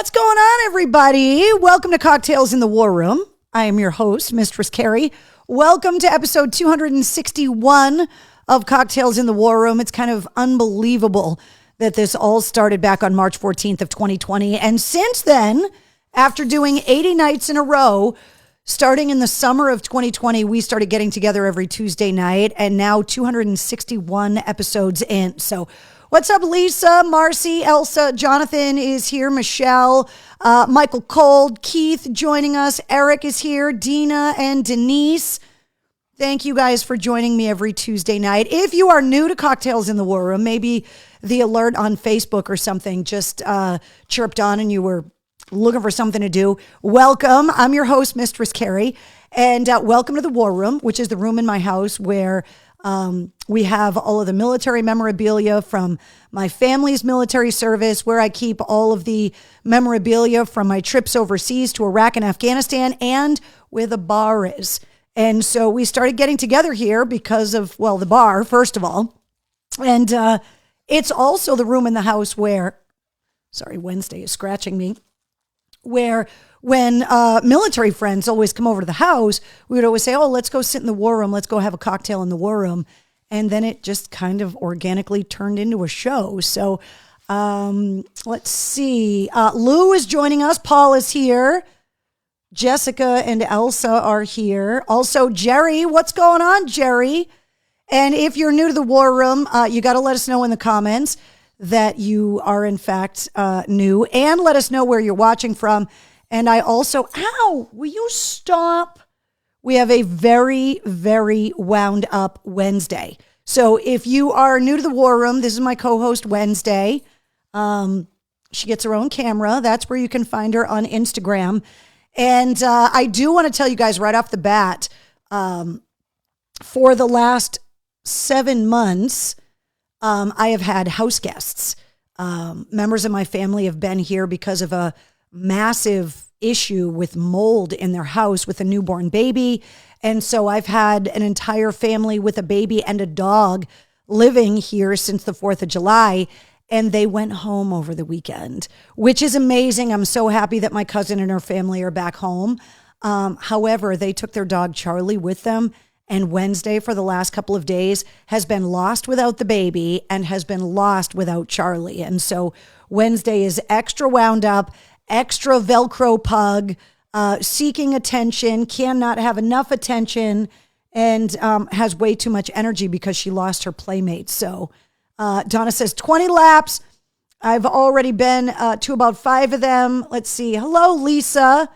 What's going on, everybody? Welcome to Cocktails in the War Room. I am your host, Mistress Carrie. Welcome to episode 261 of Cocktails in the War Room. It's kind of unbelievable that this all started back on March 14th of 2020. And since then, after doing 80 nights in a row, starting in the summer of 2020, we started getting together every Tuesday night, and now 261 episodes in. So what's up, Lisa, Marcy, Elsa, Jonathan is here, Michelle, Michael Cold, Keith joining us, Eric is here, Dina and Denise. Thank you guys for joining me every Tuesday night. If you are new to Cocktails in the War Room, maybe the alert on Facebook or something just chirped on and you were looking for something to do, welcome. I'm your host, Mistress Carrie, and welcome to the War Room, which is the room in my house where we have all of the military memorabilia from my family's military service, where I keep all of the memorabilia from my trips overseas to Iraq and Afghanistan, and where the bar is. And so we started getting together here because of, well, the bar, first of all. And it's also the room in the house where, sorry, Wednesday is scratching me, where when military friends always come over to the house, we would always say, oh, let's go sit in the war room. Let's go have a cocktail in the war room. And then it just kind of organically turned into a show. So let's see. Lou is joining us. Paul is here. Jessica and Elsa are here. Also, Jerry. What's going on, Jerry? And if you're new to the war room, you got to let us know in the comments that you are in fact new, and let us know where you're watching from. And I also, will you stop? We have a very, very wound up Wednesday. So if you are new to the War Room, this is my co-host Wednesday. She gets her own camera. That's where you can find her on Instagram. And I do want to tell you guys right off the bat, for the last 7 months, I have had house guests. Members of my family have been here because of a massive issue with mold in their house with a newborn baby. And so I've had an entire family with a baby and a dog living here since the 4th of July. And they went home over the weekend, which is amazing. I'm so happy that my cousin and her family are back home. However, they took their dog Charlie with them. And Wednesday, for the last couple of days, has been lost without the baby and has been lost without Charlie. And so Wednesday is extra wound up, extra Velcro pug, seeking attention, cannot have enough attention, and has way too much energy because she lost her playmate. So Donna says 20 laps. I've already been to about 5 of them. Let's see. Hello, Lisa.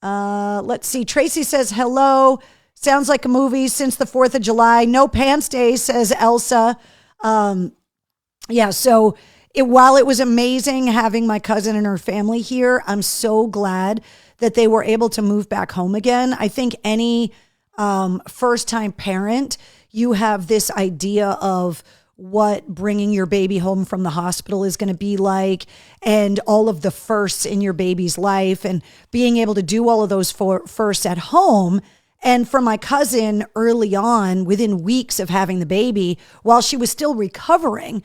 Let's see. Tracy says hello. Sounds like a movie since the 4th of July. No pants day, says Elsa. So while it was amazing having my cousin and her family here, I'm so glad that they were able to move back home again. I think any first-time parent, you have this idea of what bringing your baby home from the hospital is going to be like, and all of the firsts in your baby's life, and being able to do all of those firsts at home. And for my cousin, early on, within weeks of having the baby, while she was still recovering,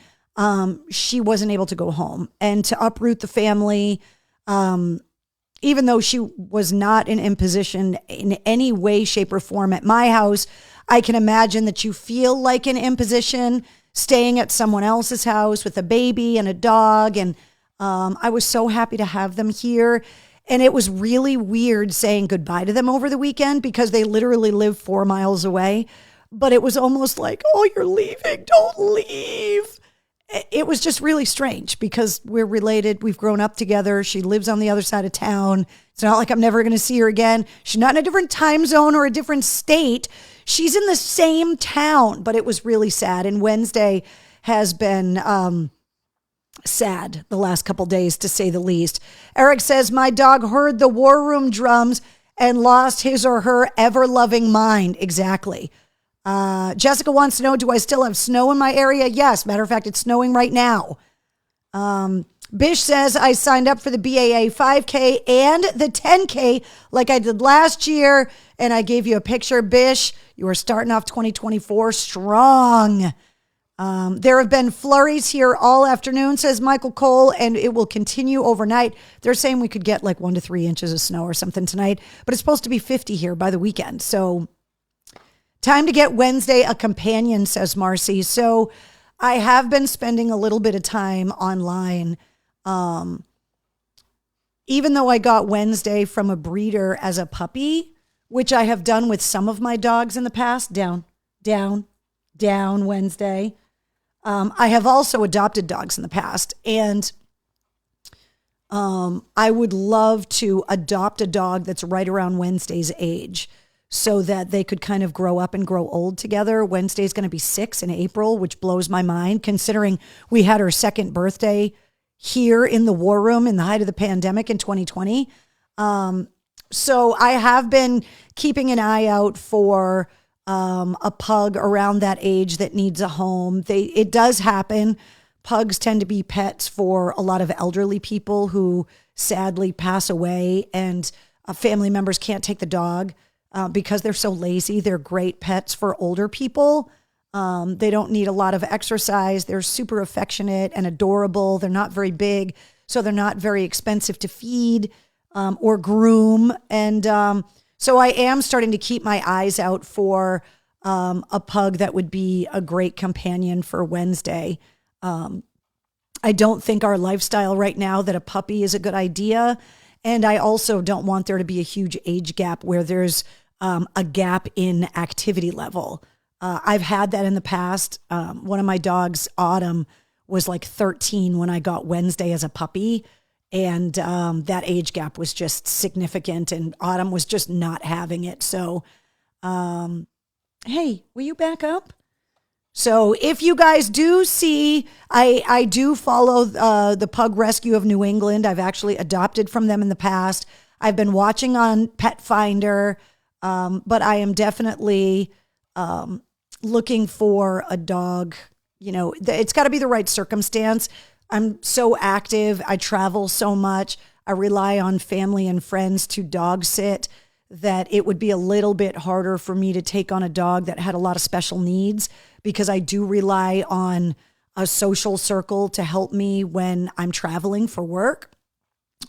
she wasn't able to go home. And to uproot the family, even though she was not in imposition in any way, shape, or form at my house, I can imagine that you feel like an imposition staying at someone else's house with a baby and a dog. And I was so happy to have them here. And it was really weird saying goodbye to them over the weekend because they literally live 4 miles away. But it was almost like, oh, you're leaving. Don't leave. It was just really strange because we're related. We've grown up together. She lives on the other side of town. It's not like I'm never going to see her again. She's not in a different time zone or a different state. She's in the same town, but it was really sad. And Wednesday has been sad the last couple days, to say the least. Eric says, my dog heard the war room drums and lost his or her ever-loving mind. Exactly. Jessica wants to know, do I still have snow in my area? Yes. Matter of fact, it's snowing right now. Bish says, I signed up for the BAA 5K and the 10K like I did last year, and I gave you a picture. Bish, you are starting off 2024 strong. There have been flurries here all afternoon, says Michael Cole, and it will continue overnight. They're saying we could get like 1 to 3 inches of snow or something tonight, but it's supposed to be 50 here by the weekend. So time to get Wednesday a companion, says Marcy. So I have been spending a little bit of time online. Even though I got Wednesday from a breeder as a puppy, which I have done with some of my dogs in the past, down, Wednesday. I have also adopted dogs in the past, and I would love to adopt a dog that's right around Wednesday's age so that they could kind of grow up and grow old together. Wednesday's going to be 6 in April, which blows my mind considering we had her second birthday here in the War Room in the height of the pandemic in 2020. So I have been keeping an eye out for a pug around that age that needs a home. It does happen. Pugs tend to be pets for a lot of elderly people who sadly pass away, and family members can't take the dog because they're so lazy. They're great pets for older people. They don't need a lot of exercise. They're super affectionate and adorable. They're not very big, so they're not very expensive to feed or groom. And so I am starting to keep my eyes out for a pug that would be a great companion for Wednesday. I don't think our lifestyle right now that a puppy is a good idea. And I also don't want there to be a huge age gap where there's a gap in activity level. I've had that in the past. One of my dogs, Autumn, was like 13 when I got Wednesday as a puppy. And that age gap was just significant, and Autumn was just not having it. So, hey, will you back up? So if you guys do see, I do follow the Pug Rescue of New England. I've actually adopted from them in the past. I've been watching on Pet Finder, but I am definitely looking for a dog. You know, it's got to be the right circumstance. I'm so active. I travel so much. I rely on family and friends to dog sit that it would be a little bit harder for me to take on a dog that had a lot of special needs, because I do rely on a social circle to help me when I'm traveling for work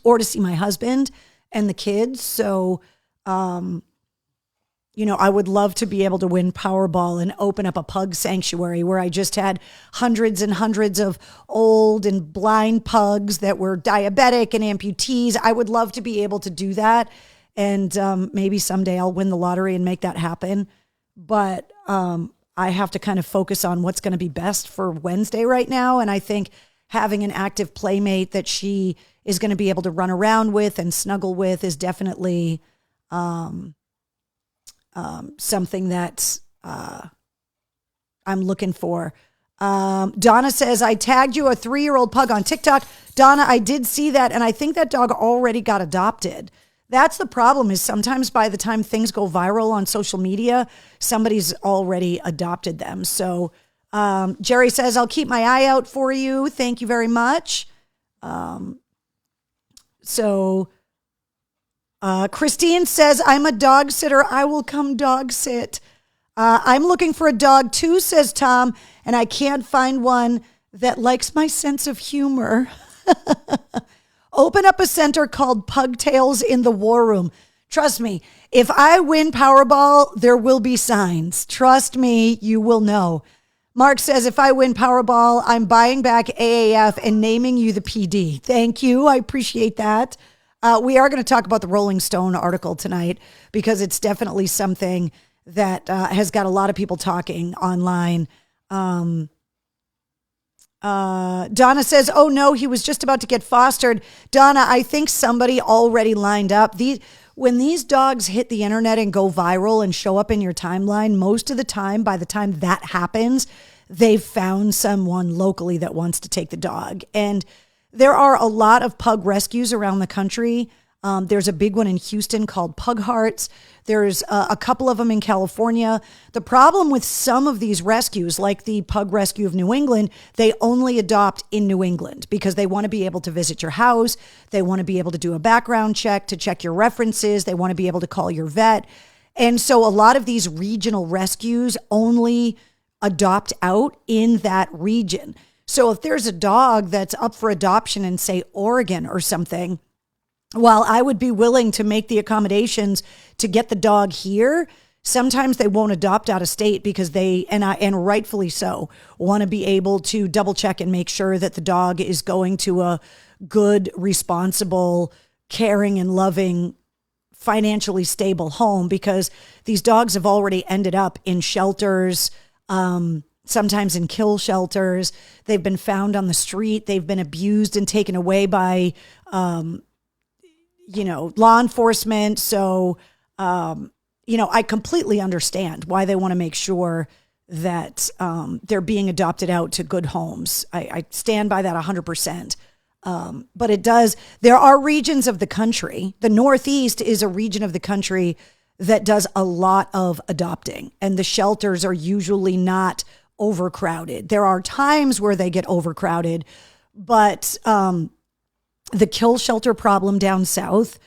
or to see my husband and the kids. So, you know, I would love to be able to win Powerball and open up a pug sanctuary where I just had hundreds and hundreds of old and blind pugs that were diabetic and amputees. I would love to be able to do that. And maybe someday I'll win the lottery and make that happen. But I have to kind of focus on what's going to be best for Wednesday right now. And I think having an active playmate that she is going to be able to run around with and snuggle with is definitely something that I'm looking for. Donna says, I tagged you a 3-year-old pug on TikTok. Donna, I did see that, and I think that dog already got adopted. That's the problem, is sometimes by the time things go viral on social media, somebody's already adopted them. So Jerry says, I'll keep my eye out for you. Thank you very much. Christine says, I'm a dog sitter. I will come dog sit. I'm looking for a dog too, says Tom, and I can't find one that likes my sense of humor. Open up a center called Pugtails in the War Room. Trust me, if I win Powerball, there will be signs. Trust me, you will know. Mark says, if I win Powerball, I'm buying back AAF and naming you the PD. Thank you. I appreciate that. We are going to talk about the Rolling Stone article tonight because it's definitely something that has got a lot of people talking online. Donna says, oh no, he was just about to get fostered. Donna, I think somebody already lined up. When these dogs hit the internet and go viral and show up in your timeline, most of the time, by the time that happens, they've found someone locally that wants to take the dog. And there are a lot of pug rescues around the country. There's a big one in Houston called Pug Hearts. There's a couple of them in California. The problem with some of these rescues, like the Pug Rescue of New England, they only adopt in New England because they want to be able to visit your house. They want to be able to do a background check to check your references. They want to be able to call your vet. And so a lot of these regional rescues only adopt out in that region. So if there's a dog that's up for adoption in, say, Oregon or something, while I would be willing to make the accommodations to get the dog here, sometimes they won't adopt out of state because they, and rightfully so, want to be able to double check and make sure that the dog is going to a good, responsible, caring and loving, financially stable home, because these dogs have already ended up in shelters, sometimes in kill shelters. They've been found on the street. They've been abused and taken away by, law enforcement. So, I completely understand why they want to make sure that they're being adopted out to good homes. I stand by that 100%. But there are regions of the country. The Northeast is a region of the country that does a lot of adopting, and the shelters are usually not overcrowded. There are times where they get overcrowded, but the kill shelter problem down south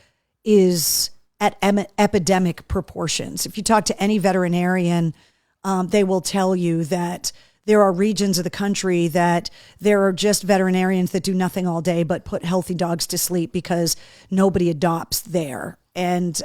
is at epidemic proportions. If you talk to any veterinarian, they will tell you that there are regions of the country that there are just veterinarians that do nothing all day but put healthy dogs to sleep because nobody adopts there. And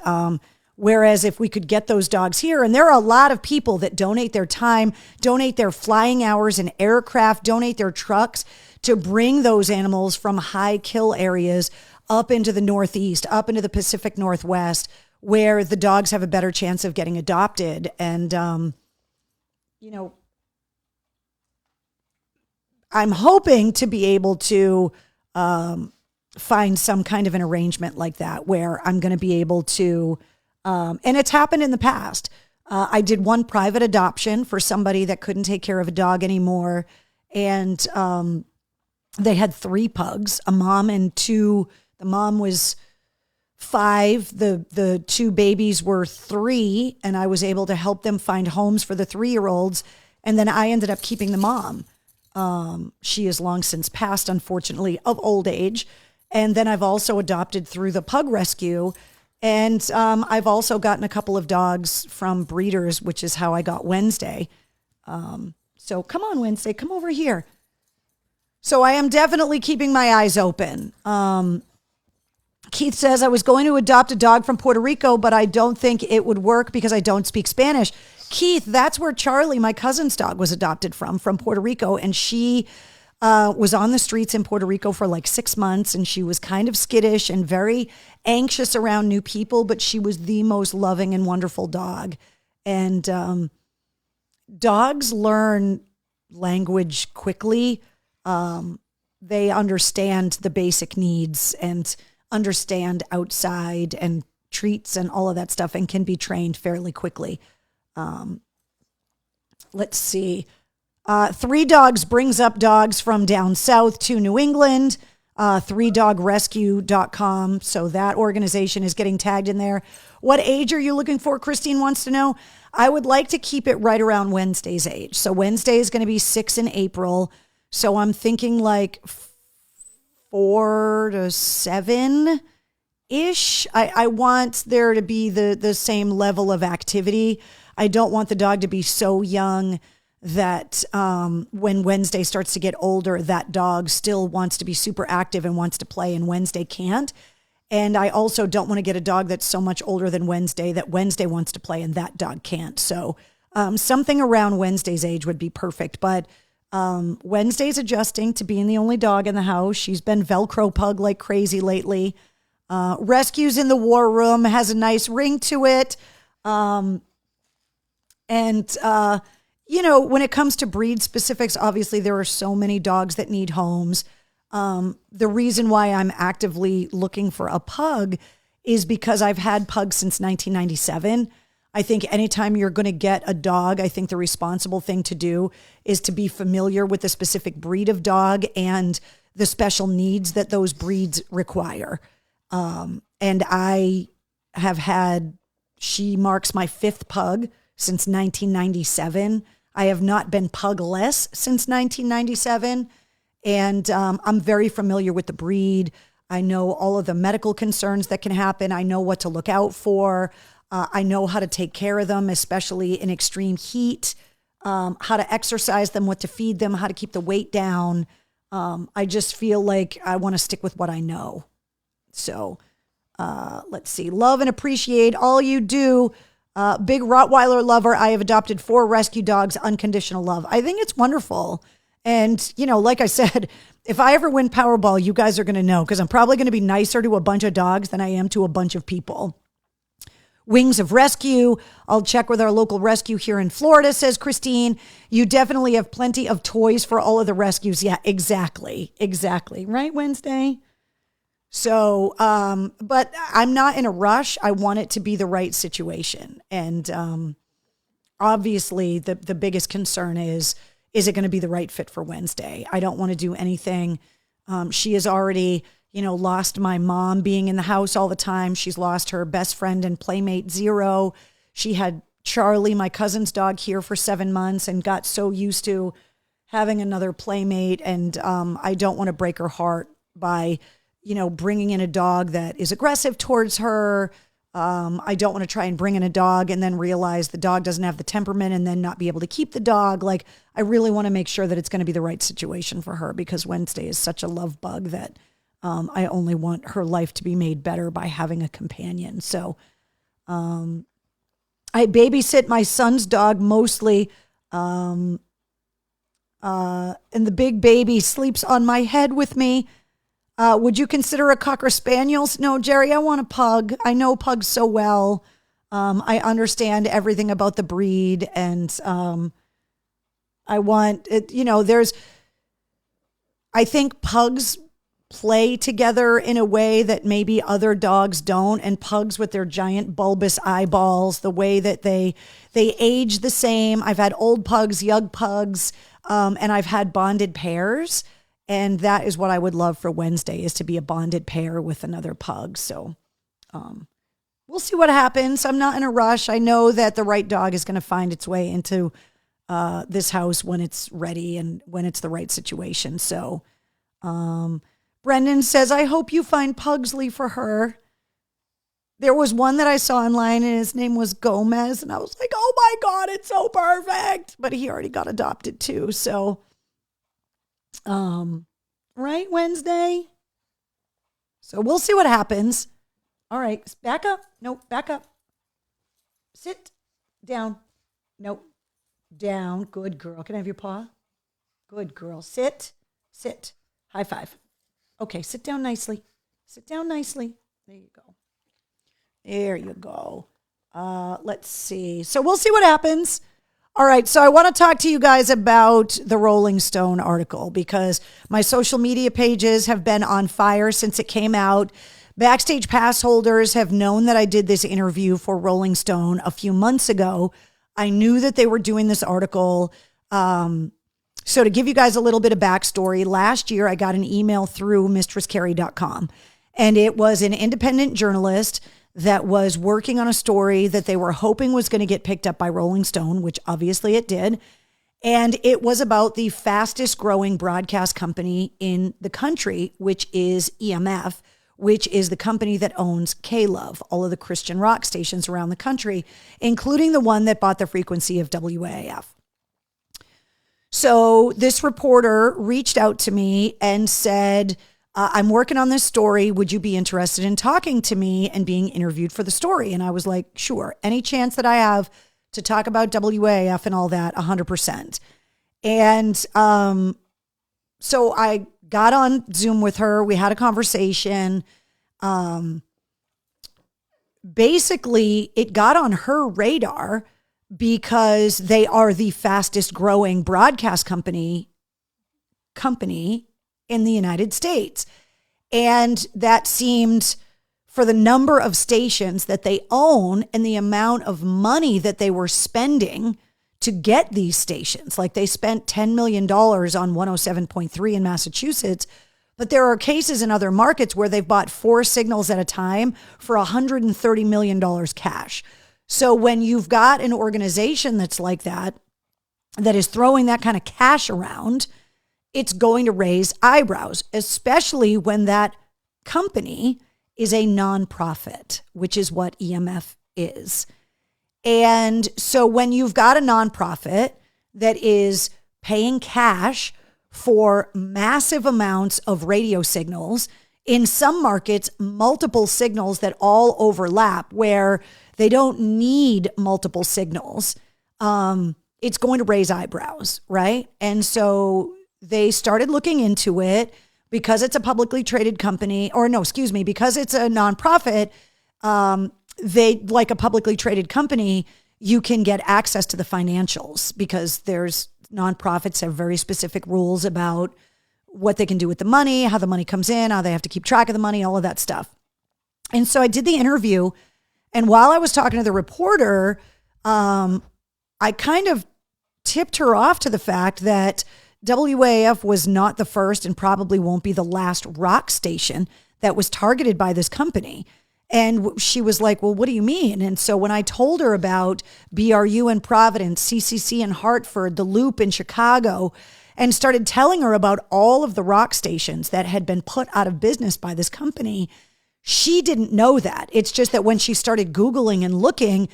whereas if we could get those dogs here, and there are a lot of people that donate their time, donate their flying hours and aircraft, donate their trucks to bring those animals from high kill areas up into the Northeast, up into the Pacific Northwest, where the dogs have a better chance of getting adopted. And, I'm hoping to be able to find some kind of an arrangement like that where I'm going to be able to, and it's happened in the past. I did one private adoption for somebody that couldn't take care of a dog anymore. And they had 3 pugs, a mom and 2. The mom was 5. The 2 babies were 3, and I was able to help them find homes for the 3-year-olds. And then I ended up keeping the mom. She has long since passed, unfortunately, of old age. And then I've also adopted through the pug rescue. And I've also gotten a couple of dogs from breeders, which is how I got Wednesday. So come on, Wednesday, come over here. So I am definitely keeping my eyes open. Keith says, I was going to adopt a dog from Puerto Rico, but I don't think it would work because I don't speak Spanish. Keith, that's where Charlie, my cousin's dog, was adopted from Puerto Rico. And she was on the streets in Puerto Rico for like 6 months. And she was kind of skittish and very anxious around new people, but she was the most loving and wonderful dog. And dogs learn language quickly. They understand the basic needs and understand outside and treats and all of that stuff, and can be trained fairly quickly. Let's see. 3 Dogs brings up dogs from down south to New England. 3dogrescue.com. So that organization is getting tagged in there. What age are you looking for? Christine wants to know. I would like to keep it right around Wednesday's age. So Wednesday is going to be 6 in April. So I'm thinking like 4 to 7 ish. I want there to be the same level of activity. I don't want the dog to be so young that when Wednesday starts to get older, that dog still wants to be super active and wants to play, and Wednesday can't. And I also don't want to get a dog that's so much older than Wednesday that Wednesday wants to play and that dog can't. So something around Wednesday's age would be perfect. But Wednesday's adjusting to being the only dog in the house. She's been Velcro pug like crazy lately. Rescues in the War Room has a nice ring to it. When it comes to breed specifics, obviously there are so many dogs that need homes. The reason why I'm actively looking for a pug is because I've had pugs since 1997. I think anytime you're going to get a dog, I think the responsible thing to do is to be familiar with the specific breed of dog and the special needs that those breeds require. And I have had, she marks my 5th pug since 1997. I have not been pugless since 1997. And I'm very familiar with the breed. I know all of the medical concerns that can happen. I know what to look out for. I know how to take care of them, especially in extreme heat. how to exercise them, what to feed them, how to keep the weight down. I just feel like I want to stick with what I know. So let's see. Love and appreciate all you do. Big Rottweiler lover. I have adopted 4 rescue dogs, unconditional love. I think it's wonderful. And, like I said, if I ever win Powerball, you guys are going to know, because I'm probably going to be nicer to a bunch of dogs than I am to a bunch of people. Wings of Rescue. I'll check with our local rescue here in Florida, says Christine. You definitely have plenty of toys for all of the rescues. Yeah, exactly. Exactly. Right, Wednesday? So, but I'm not in a rush. I want it to be the right situation. And obviously, the biggest concern is it going to be the right fit for Wednesday? I don't want to do anything. She has already, lost my mom being in the house all the time. She's lost her best friend and playmate, Zero. She had Charlie, my cousin's dog, here for 7 months and got so used to having another playmate. And I don't want to break her heart by, bringing in a dog that is aggressive towards her. I don't want to try and bring in a dog and then realize the dog doesn't have the temperament and then not be able to keep the dog. Like, I really want to make sure that it's going to be the right situation for her, because Wednesday is such a love bug that I only want her life to be made better by having a companion. So I babysit my son's dog mostly, and the big baby sleeps on my head with me. Would you consider a Cocker Spaniel? No, Jerry, I want a pug. I know pugs so well. I understand everything about the breed, and I want it, I think pugs play together in a way that maybe other dogs don't, and pugs with their giant bulbous eyeballs, the way that they age the same. I've had old pugs, young pugs, and I've had bonded pairs. And that is what I would love for Wednesday, is to be a bonded pair with another pug. So we'll see what happens. I'm not in a rush. I know that the right dog is going to find its way into this house when it's ready and when it's the right situation. So Brendan says, I hope you find Pugsley for her. There was one that I saw online and his name was Gomez. And I was like, oh my God, it's so perfect. But he already got adopted too. So right, Wednesday. So we'll see what happens. All right, back up. Nope, back up. Sit down. Nope, down. Good girl. Can I have your paw? Good girl. Sit. High five. Okay, sit down nicely. Sit down nicely. There you go. There you go. Let's see. So we'll see what happens. All right, so I want to talk to you guys about the Rolling Stone article, because my social media pages have been on fire since it came out. Backstage Pass holders have known that I did this interview for Rolling Stone a few months ago. I knew that they were doing this article. So to give you guys a little bit of backstory, last year I got an email through mistresscarrie.com, and it was an independent journalist that was working on a story that they were hoping was going to get picked up by Rolling Stone, which obviously it did. And it was about the fastest growing broadcast company in the country, which is EMF, which is the company that owns K-Love, all of the Christian rock stations around the country, including the one that bought the frequency of WAAF. So this reporter reached out to me and said, I'm working on this story. Would you be interested in talking to me and being interviewed for the story? And I was like, sure. Any chance that I have to talk about WAF and all that, 100%. And so I got on Zoom with her. We had a conversation. Basically, it got on her radar because they are the fastest growing broadcast company in the United States. And that seemed, for the number of stations that they own and the amount of money that they were spending to get these stations. Like, they spent $10 million on 107.3 in Massachusetts, but there are cases in other markets where they've bought 4 signals at a time for $130 million cash. So when you've got an organization that's like that is throwing that kind of cash around, it's going to raise eyebrows, especially when that company is a nonprofit, which is what EMF is. And so when you've got a nonprofit that is paying cash for massive amounts of radio signals. In some markets, multiple signals that all overlap where they don't need multiple signals. It's going to raise eyebrows, right? And so they started looking into it because it's a publicly traded company, because it's a nonprofit. They, like a publicly traded company, you can get access to the financials because nonprofits have very specific rules about what they can do with the money, how the money comes in, how they have to keep track of the money, all of that stuff. And so I did the interview. And while I was talking to the reporter, I kind of tipped her off to the fact that WAAF was not the first and probably won't be the last rock station that was targeted by this company. And she was like, well, what do you mean? And so when I told her about BRU in Providence, CCC in Hartford, The Loop in Chicago, and started telling her about all of the rock stations that had been put out of business by this company, she didn't know that. It's just that when she started Googling and looking,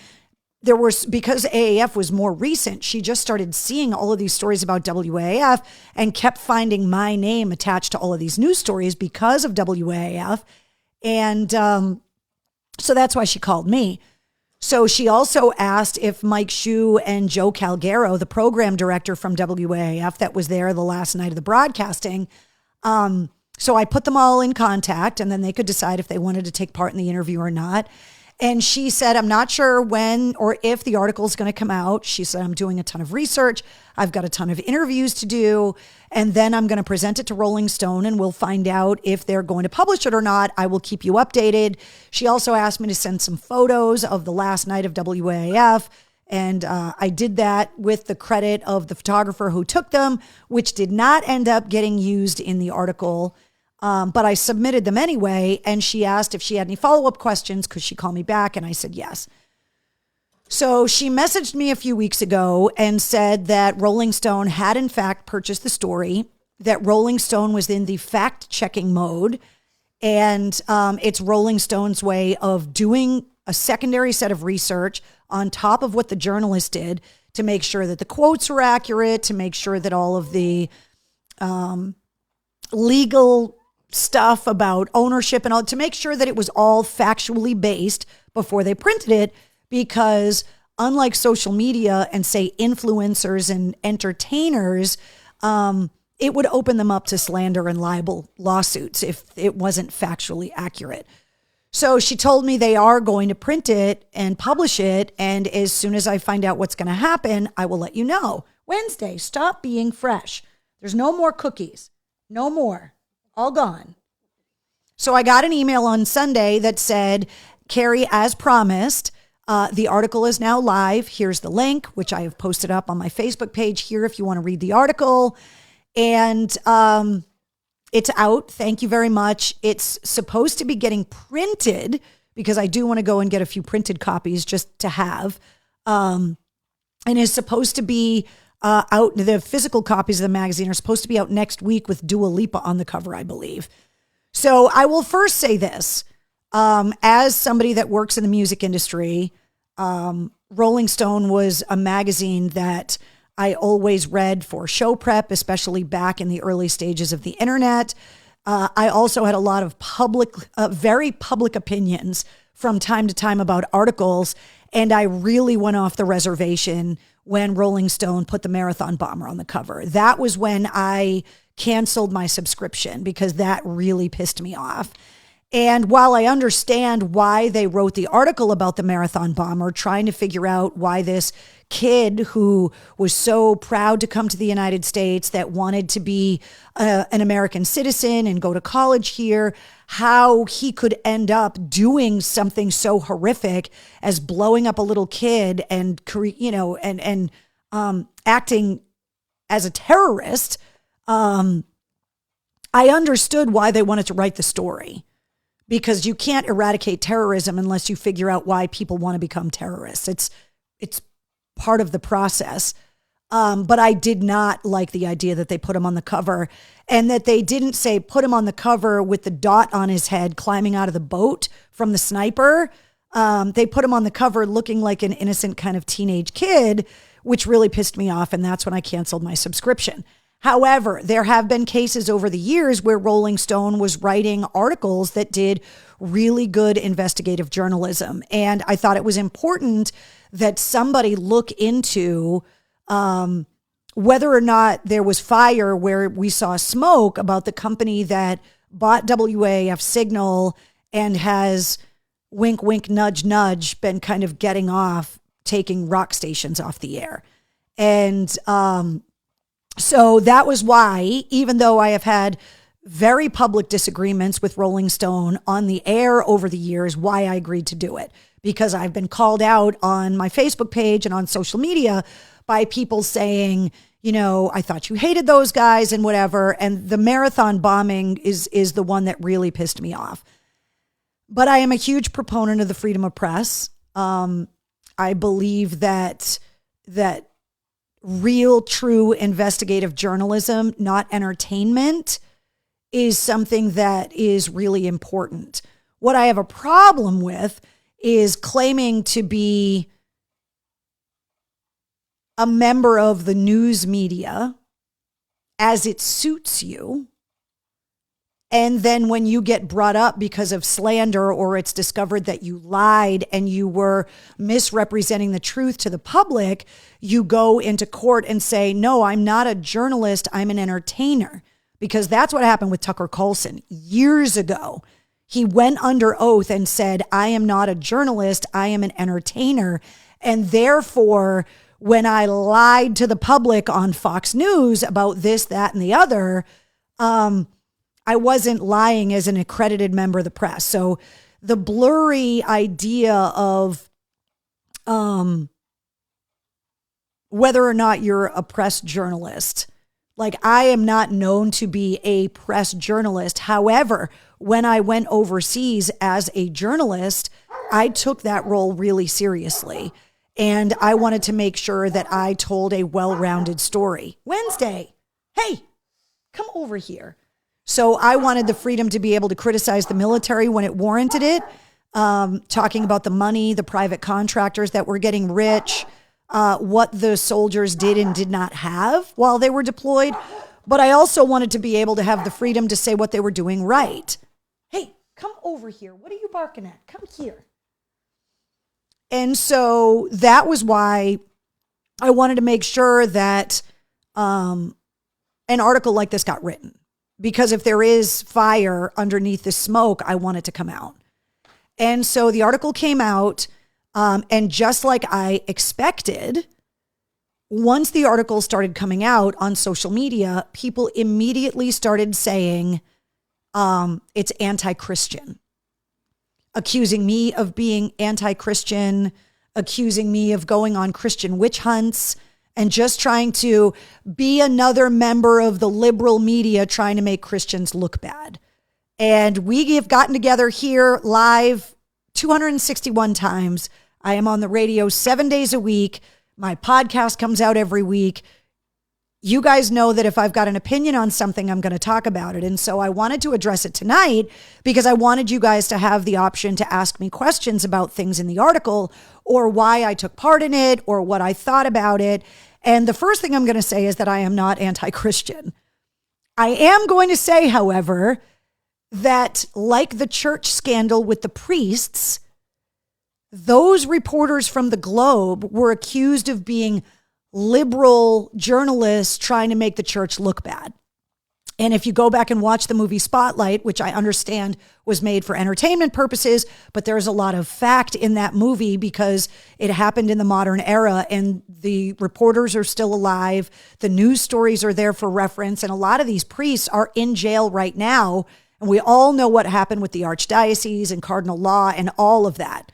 because AAF was more recent, she just started seeing all of these stories about WAAF and kept finding my name attached to all of these news stories because of WAAF. And so that's why she called me. So she also asked if Mike Shue and Joe Calgaro, the program director from WAAF that was there the last night of the broadcasting. So I put them all in contact and then they could decide if they wanted to take part in the interview or not. And she said, I'm not sure when or if the article is going to come out. She said, I'm doing a ton of research. I've got a ton of interviews to do. And then I'm going to present it to Rolling Stone and we'll find out if they're going to publish it or not. I will keep you updated. She also asked me to send some photos of the last night of WAAF. And I did that with the credit of the photographer who took them, which did not end up getting used in the article. But I submitted them anyway. And she asked if she had any follow-up questions. Could she call me back? And I said, yes. So she messaged me a few weeks ago and said that Rolling Stone had in fact purchased the story, that Rolling Stone was in the fact-checking mode. And it's Rolling Stone's way of doing a secondary set of research on top of what the journalist did to make sure that the quotes were accurate, to make sure that all of the legal stuff about ownership and all, to make sure that it was all factually based before they printed it, because unlike social media and say influencers and entertainers, it would open them up to slander and libel lawsuits if it wasn't factually accurate. So she told me they are going to print it and publish it. And as soon as I find out what's going to happen, I will let you know. Wednesday, stop being fresh. There's no more cookies. No more. All gone. So I got an email on Sunday that said, Carrie, as promised, the article is now live. Here's the link, which I have posted up on my Facebook page here if you want to read the article. And it's out. Thank you very much. It's supposed to be getting printed because I do want to go and get a few printed copies just to have. And is supposed to be out. The physical copies of the magazine are supposed to be out next week with Dua Lipa on the cover, I believe. So I will first say this. As somebody that works in the music industry, Rolling Stone was a magazine that I always read for show prep, especially back in the early stages of the internet. I also had a lot of very public opinions from time to time about articles. And I really went off the reservation when Rolling Stone put the Marathon Bomber on the cover. That was when I canceled my subscription because that really pissed me off. And while I understand why they wrote the article about the Marathon Bomber, trying to figure out why this kid who was so proud to come to the United States, that wanted to be an American citizen and go to college here, how he could end up doing something so horrific as blowing up a little kid and, acting as a terrorist. I understood why they wanted to write the story, because you can't eradicate terrorism unless you figure out why people want to become terrorists. It's part of the process. But I did not like the idea that they put him on the cover, and that they didn't say put him on the cover with the dot on his head climbing out of the boat from the sniper. They put him on the cover looking like an innocent kind of teenage kid, which really pissed me off. And that's when I canceled my subscription. However, there have been cases over the years where Rolling Stone was writing articles that did really good investigative journalism. And I thought it was important that somebody look into whether or not there was fire where we saw smoke about the company that bought WAF Signal and has, wink, wink, nudge, nudge, been kind of getting off, taking rock stations off the air. And so that was why, even though I have had very public disagreements with Rolling Stone on the air over the years, why I agreed to do it. Because I've been called out on my Facebook page and on social media by people saying, you know, I thought you hated those guys and whatever. And the marathon bombing is the one that really pissed me off. But I am a huge proponent of the freedom of press. I believe that real, true investigative journalism, not entertainment, is something that is really important. What I have a problem with is claiming to be a member of the news media as it suits you. And then when you get brought up because of slander or it's discovered that you lied and you were misrepresenting the truth to the public, you go into court and say, no, I'm not a journalist, I'm an entertainer. Because that's what happened with Tucker Carlson years ago. He went under oath and said, I am not a journalist, I am an entertainer. And therefore, when I lied to the public on Fox News about this, that, and the other, I wasn't lying as an accredited member of the press. So the blurry idea of whether or not you're a press journalist, like I am not known to be a press journalist. However, when I went overseas as a journalist, I took that role really seriously. And I wanted to make sure that I told a well-rounded story. Wednesday, hey, come over here. So I wanted the freedom to be able to criticize the military when it warranted it, talking about the money, the private contractors that were getting rich, what the soldiers did and did not have while they were deployed. But I also wanted to be able to have the freedom to say what they were doing right. Hey, come over here. What are you barking at? Come here. And so that was why I wanted to make sure that an article like this got written. Because if there is fire underneath the smoke, I want it to come out. And so the article came out, and just like I expected, once the article started coming out on social media, people immediately started saying it's anti-Christian, accusing me of being anti-Christian, accusing me of going on Christian witch hunts, and just trying to be another member of the liberal media trying to make Christians look bad. And we have gotten together here live 261 times. I am on the radio 7 days a week. My podcast comes out every week. You guys know that if I've got an opinion on something, I'm going to talk about it. And so I wanted to address it tonight because I wanted you guys to have the option to ask me questions about things in the article or why I took part in it or what I thought about it. And the first thing I'm going to say is that I am not anti-Christian. I am going to say, however, that like the church scandal with the priests, those reporters from the Globe were accused of being liberal journalists trying to make the church look bad. And if you go back and watch the movie Spotlight, which I understand was made for entertainment purposes, but there's a lot of fact in that movie because it happened in the modern era and the reporters are still alive. The news stories are there for reference. And a lot of these priests are in jail right now. And we all know what happened with the archdiocese and cardinal law and all of that.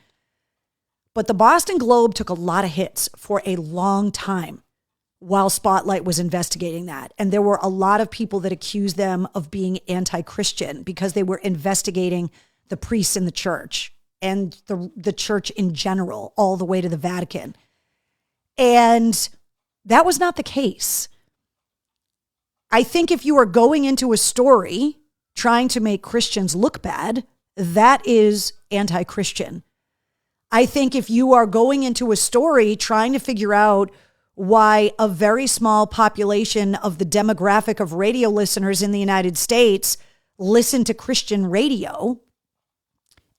But the Boston Globe took a lot of hits for a long time while Spotlight was investigating that. And there were a lot of people that accused them of being anti-Christian because they were investigating the priests in the church and the church in general, all the way to the Vatican. And that was not the case. I think if you are going into a story trying to make Christians look bad, that is anti-Christian. I think if you are going into a story trying to figure out why a very small population of the demographic of radio listeners in the United States listen to Christian radio.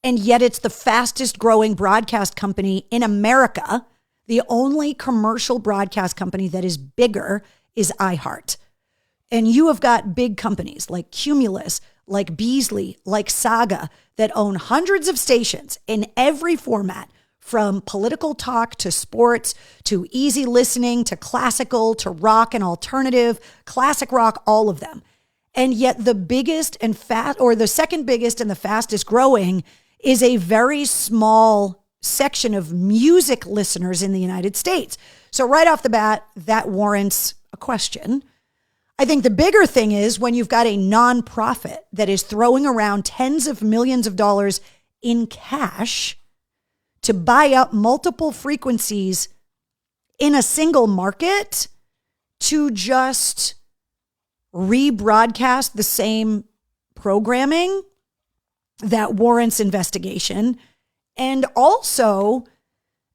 And yet it's the fastest growing broadcast company in America. The only commercial broadcast company that is bigger is iHeart. And you have got big companies like Cumulus, like Beasley, like Saga that own hundreds of stations in every format, from political talk to sports to easy listening to classical to rock and alternative, classic rock, all of them. And yet the biggest and the second biggest and the fastest growing is a very small section of music listeners in the United States. So right off the bat, that warrants a question. I think the bigger thing is when you've got a nonprofit that is throwing around tens of millions of dollars in cash to buy up multiple frequencies in a single market to just rebroadcast the same programming, that warrants investigation. And also,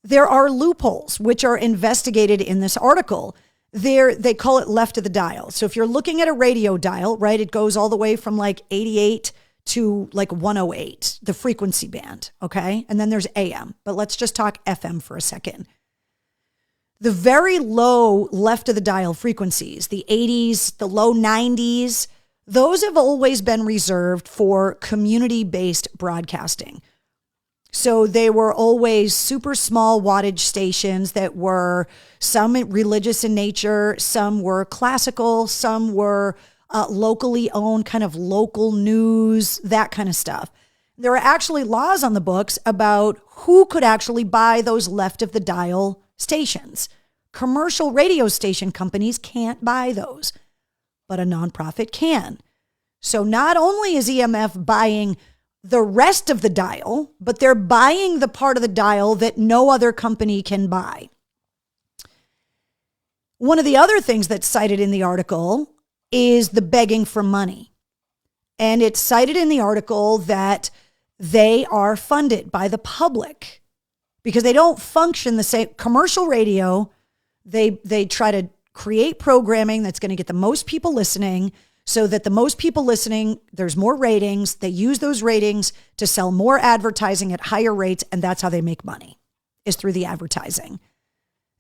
there are loopholes which are investigated in this article. They call it left of the dial. So if you're looking at a radio dial, right, it goes all the way from like 88 to like 108, the frequency band, okay? And then there's AM, but let's just talk FM for a second. The very low left of the dial frequencies, the 80s, the low 90s, those have always been reserved for community-based broadcasting. So they were always super small wattage stations that were some religious in nature, some were classical, some were locally owned, kind of local news, that kind of stuff. There are actually laws on the books about who could actually buy those left of the dial stations. Commercial radio station companies can't buy those, but a nonprofit can. So not only is EMF buying the rest of the dial, but they're buying the part of the dial that no other company can buy. One of the other things that's cited in the article is the begging for money. And it's cited in the article that they are funded by the public because they don't function the same. Commercial radio, they try to create programming that's going to get the most people listening, so that the most people listening, there's more ratings. They use those ratings to sell more advertising at higher rates, and that's how they make money, is through the advertising.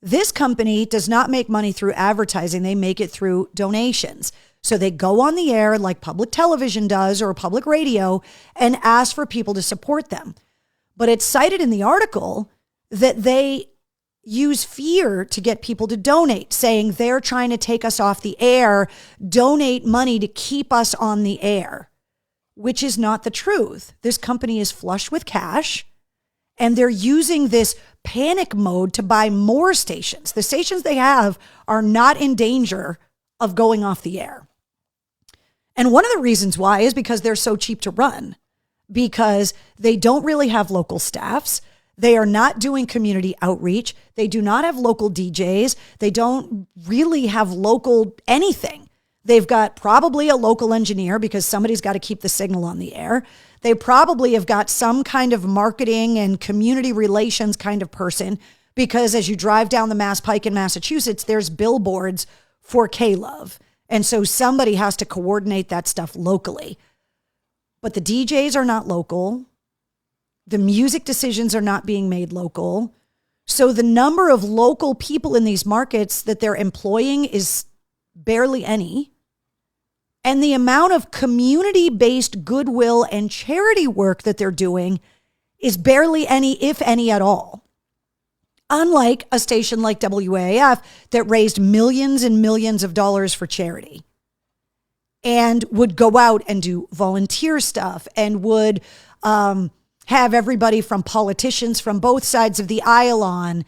This company does not make money through advertising. They make it through donations. So they go on the air like public television does or public radio and ask for people to support them. But it's cited in the article that they use fear to get people to donate, saying they're trying to take us off the air, donate money to keep us on the air, which is not the truth. This company is flush with cash, and they're using this panic mode to buy more stations. The stations they have are not in danger of going off the air. And one of the reasons why is because they're so cheap to run, because they don't really have local staffs. They are not doing community outreach. They do not have local DJs. They don't really have local anything. They've got probably a local engineer because somebody's got to keep the signal on the air. They probably have got some kind of marketing and community relations kind of person, because as you drive down the Mass Pike in Massachusetts, there's billboards for K-Love. And so somebody has to coordinate that stuff locally. But the DJs are not local. The music decisions are not being made local. So the number of local people in these markets that they're employing is barely any. And the amount of community-based goodwill and charity work that they're doing is barely any, if any at all. Unlike a station like WAAF that raised millions and millions of dollars for charity and would go out and do volunteer stuff and would have everybody from politicians from both sides of the aisle on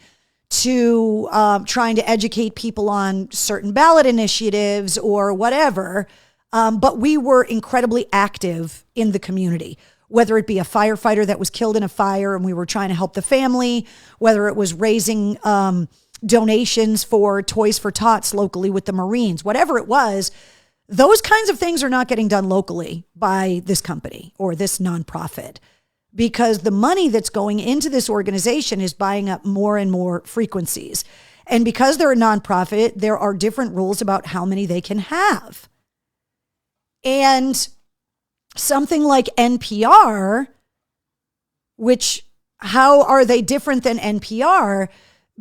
to trying to educate people on certain ballot initiatives or whatever. But we were incredibly active in the community, whether it be a firefighter that was killed in a fire and we were trying to help the family, whether it was raising donations for Toys for Tots locally with the Marines, whatever it was. Those kinds of things are not getting done locally by this company or this nonprofit, because the money that's going into this organization is buying up more and more frequencies. And because they're a nonprofit, there are different rules about how many they can have. And something like NPR, which how are they different than NPR?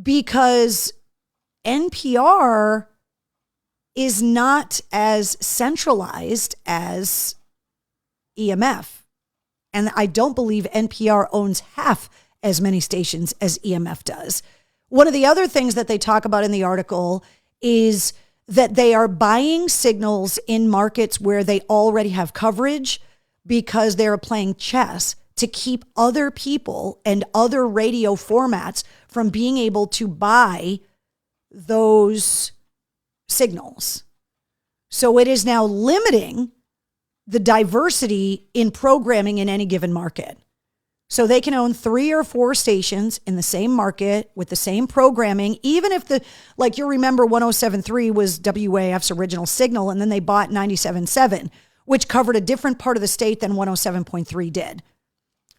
Because NPR is not as centralized as EMF. And I don't believe NPR owns half as many stations as EMF does. One of the other things that they talk about in the article is that they are buying signals in markets where they already have coverage because they're playing chess to keep other people and other radio formats from being able to buy those signals. So it is now limiting the diversity in programming in any given market. So they can own 3 or 4 stations in the same market with the same programming, even if like you remember 107.3 was WAF's original signal, and then they bought 97.7, which covered a different part of the state than 107.3 did.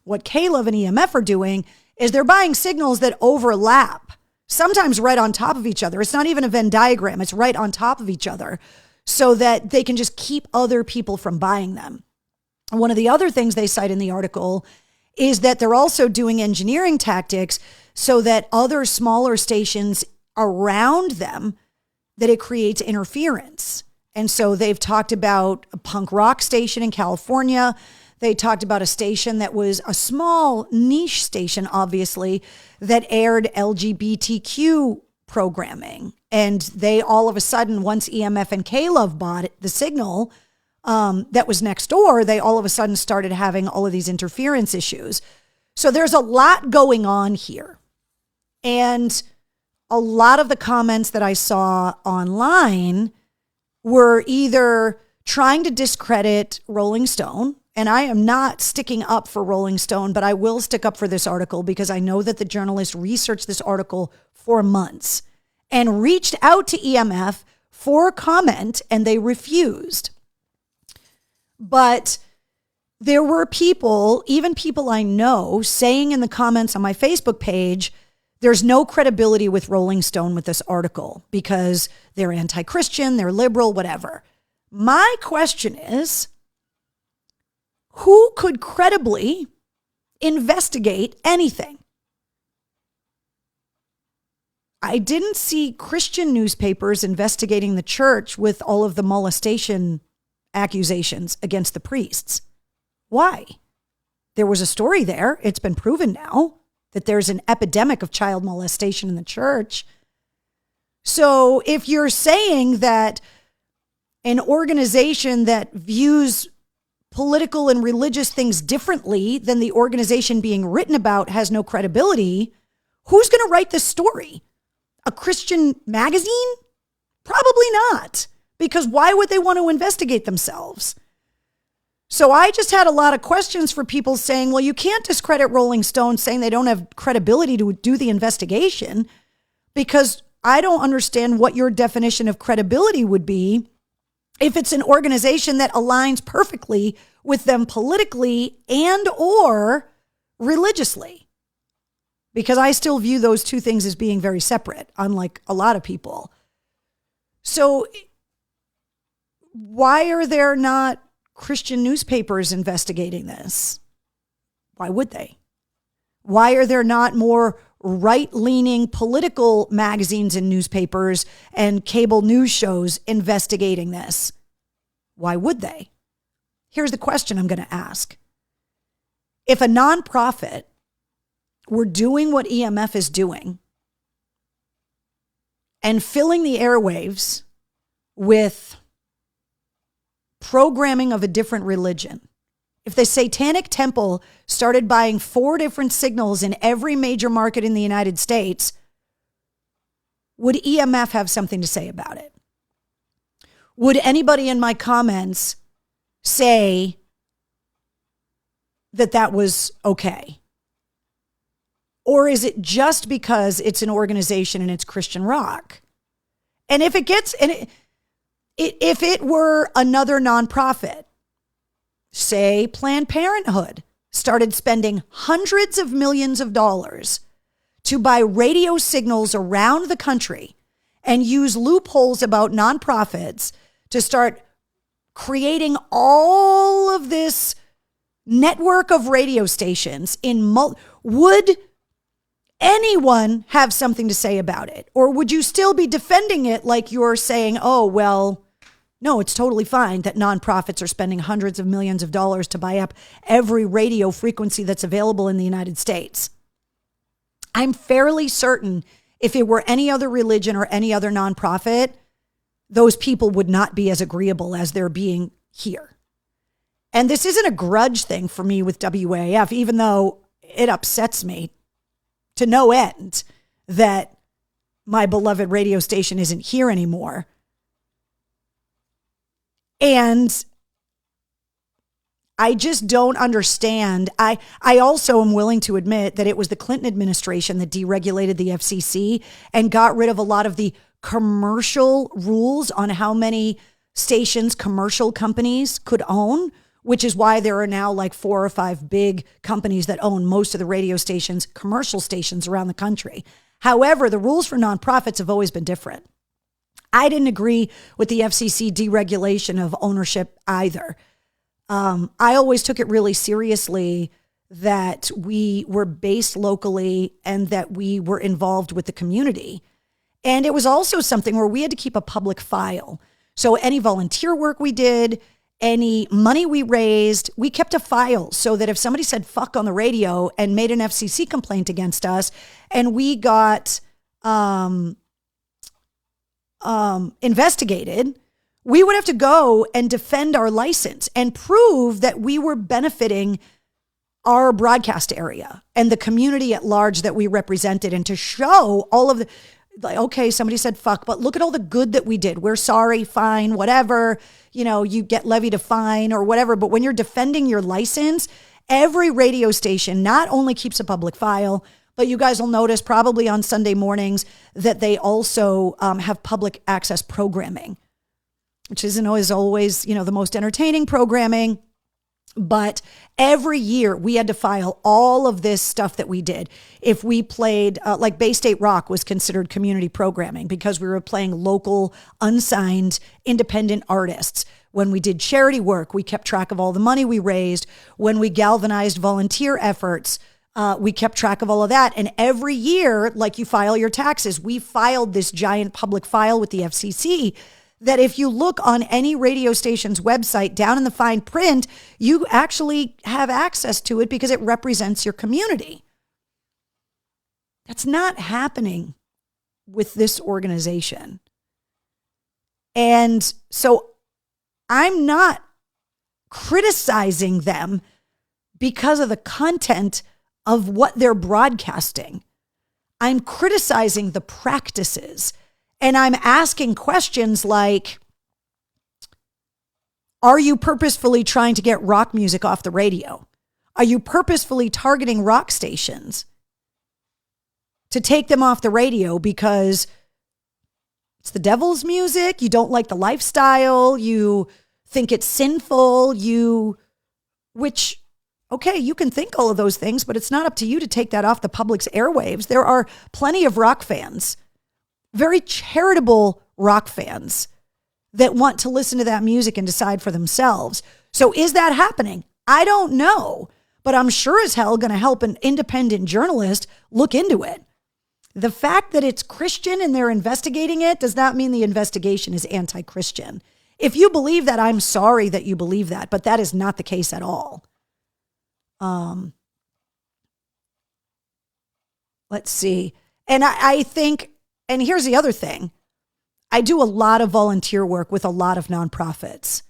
What K-Love and EMF are doing is they're buying signals that overlap, sometimes right on top of each other. It's not even a Venn diagram. It's right on top of each other so that they can just keep other people from buying them. And one of the other things they cite in the article is that they're also doing engineering tactics so that other smaller stations around them, that it creates interference. And so they've talked about a punk rock station in California. They talked about a station that was a small niche station, obviously, that aired LGBTQ programming. And they all of a sudden, once EMF and K-Love bought the signal, that was next door, they all of a sudden started having all of these interference issues. So there's a lot going on here. And a lot of the comments that I saw online were either trying to discredit Rolling Stone, and I am not sticking up for Rolling Stone, but I will stick up for this article because I know that the journalist researched this article for months and reached out to EMF for comment, and they refused. But there were people, even people I know, saying in the comments on my Facebook page, there's no credibility with Rolling Stone with this article because they're anti-Christian, they're liberal, whatever. My question is, who could credibly investigate anything? I didn't see Christian newspapers investigating the church with all of the molestation accusations against the priests. Why? There was a story there. It's been proven now that there's an epidemic of child molestation in the church. So if you're saying that an organization that views political and religious things differently than the organization being written about has no credibility, who's going to write this story? A Christian magazine? Probably not. Because why would they want to investigate themselves? So I just had a lot of questions for people saying, well, you can't discredit Rolling Stone saying they don't have credibility to do the investigation, because I don't understand what your definition of credibility would be if it's an organization that aligns perfectly with them politically and or religiously. Because I still view those two things as being very separate, unlike a lot of people. So why are there not Christian newspapers investigating this? Why would they? Why are there not more right-leaning political magazines and newspapers and cable news shows investigating this? Why would they? Here's the question I'm going to ask. If a nonprofit were doing what EMF is doing and filling the airwaves with programming of a different religion, if the Satanic Temple started buying 4 different signals in every major market in the United States, would EMF have something to say about it? Would anybody in my comments say that that was okay? Or is it just because it's an organization and it's Christian rock? And if it gets, if it were another nonprofit, say Planned Parenthood, started spending hundreds of millions of dollars to buy radio signals around the country and use loopholes about nonprofits to start creating all of this network of radio stations would anyone have something to say about it? Or would you still be defending it like you're saying, oh, well, no, it's totally fine that nonprofits are spending hundreds of millions of dollars to buy up every radio frequency that's available in the United States? I'm fairly certain if it were any other religion or any other nonprofit, those people would not be as agreeable as they're being here. And this isn't a grudge thing for me with WAF, even though it upsets me to no end that my beloved radio station isn't here anymore. And I just don't understand. I also am willing to admit that it was the Clinton administration that deregulated the FCC and got rid of a lot of the commercial rules on how many stations commercial companies could own, which is why there are now like 4 or 5 big companies that own most of the radio stations, commercial stations around the country. However, the rules for nonprofits have always been different. I didn't agree with the FCC deregulation of ownership either. I always took it really seriously that we were based locally and that we were involved with the community. And it was also something where we had to keep a public file. So any volunteer work we did, any money we raised, we kept a file so that if somebody said fuck on the radio and made an FCC complaint against us and we got investigated, we would have to go and defend our license and prove that we were benefiting our broadcast area and the community at large that we represented, and to show all of the, like, okay, somebody said fuck, but look at all the good that we did. We're sorry, fine, whatever, you know, you get levied a fine or whatever. But when you're defending your license, every radio station not only keeps a public file, but you guys will notice probably on Sunday mornings that they also have public access programming, which isn't always, you know, the most entertaining programming. But every year we had to file all of this stuff that we did. If we played, like Bay State Rock was considered community programming because we were playing local, unsigned, independent artists. When we did charity work, we kept track of all the money we raised. When we galvanized volunteer efforts, we kept track of all of that. And every year, like you file your taxes, we filed this giant public file with the FCC that if you look on any radio station's website down in the fine print, you actually have access to it because it represents your community. That's not happening with this organization. And so I'm not criticizing them because of the content of what they're broadcasting. I'm criticizing the practices. And I'm asking questions like, are you purposefully trying to get rock music off the radio? Are you purposefully targeting rock stations to take them off the radio because it's the devil's music? You don't like the lifestyle. You think it's sinful. Which, okay, you can think all of those things, but it's not up to you to take that off the public's airwaves. There are plenty of rock fans, very charitable rock fans, that want to listen to that music and decide for themselves. So is that happening? I don't know, but I'm sure as hell going to help an independent journalist look into it. The fact that it's Christian and they're investigating it does not mean the investigation is anti-Christian. If you believe that, I'm sorry that you believe that, but that is not the case at all. Let's see. And I think, and here's the other thing. I do a lot of volunteer work with a lot of nonprofits.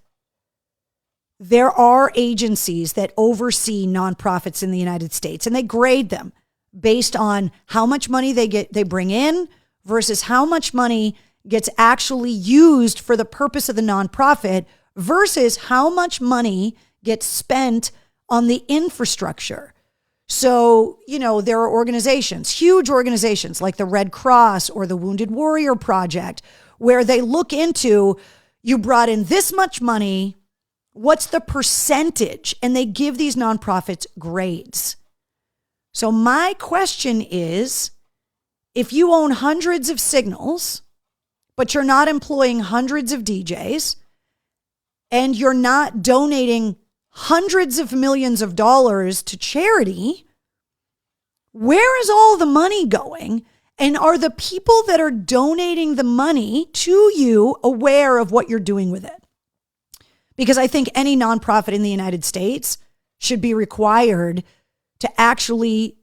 There are agencies that oversee nonprofits in the United States, and they grade them based on how much money they bring in versus how much money gets actually used for the purpose of the nonprofit versus how much money gets spent on the infrastructure. So, you know, there are organizations, huge organizations like the Red Cross or the Wounded Warrior Project, where they look into, you brought in this much money, what's the percentage? And they give these nonprofits grades. So my question is, If you own hundreds of signals, but you're not employing hundreds of DJs, and you're not donating hundreds of millions of dollars to charity, where is all the money going? And are the people that are donating the money to you aware of what you're doing with it? Because I think any nonprofit in the United States should be required to actually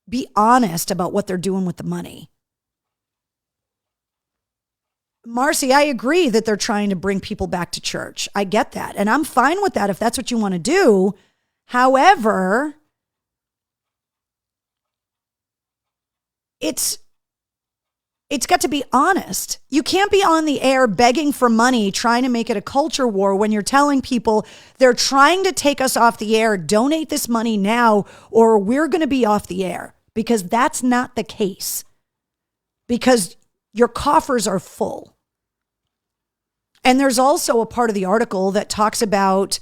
be honest about what they're doing with the money. Marcy, I agree that they're trying to bring people back to church. I get that. And I'm fine with that if that's what you want to do. However, it's got to be honest. You can't be on the air begging for money, trying to make it a culture war when you're telling people they're trying to take us off the air. Donate this money now or we're going to be off the air, because that's not the case, because your coffers are full. And there's also a part of the article that talks about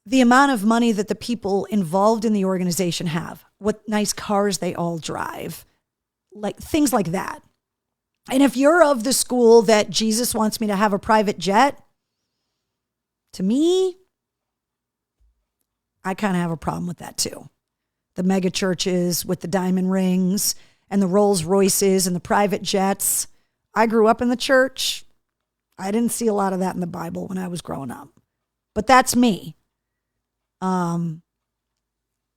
the amount of money that the people involved in the organization have, what nice cars they all drive, like things like that. And if you're of the school that Jesus wants me to have a private jet, to me, I kind of have a problem with that too. The mega churches with the diamond rings and the Rolls Royces and the private jets. I grew up in the church. I didn't see a lot of that in the Bible when I was growing up, but that's me.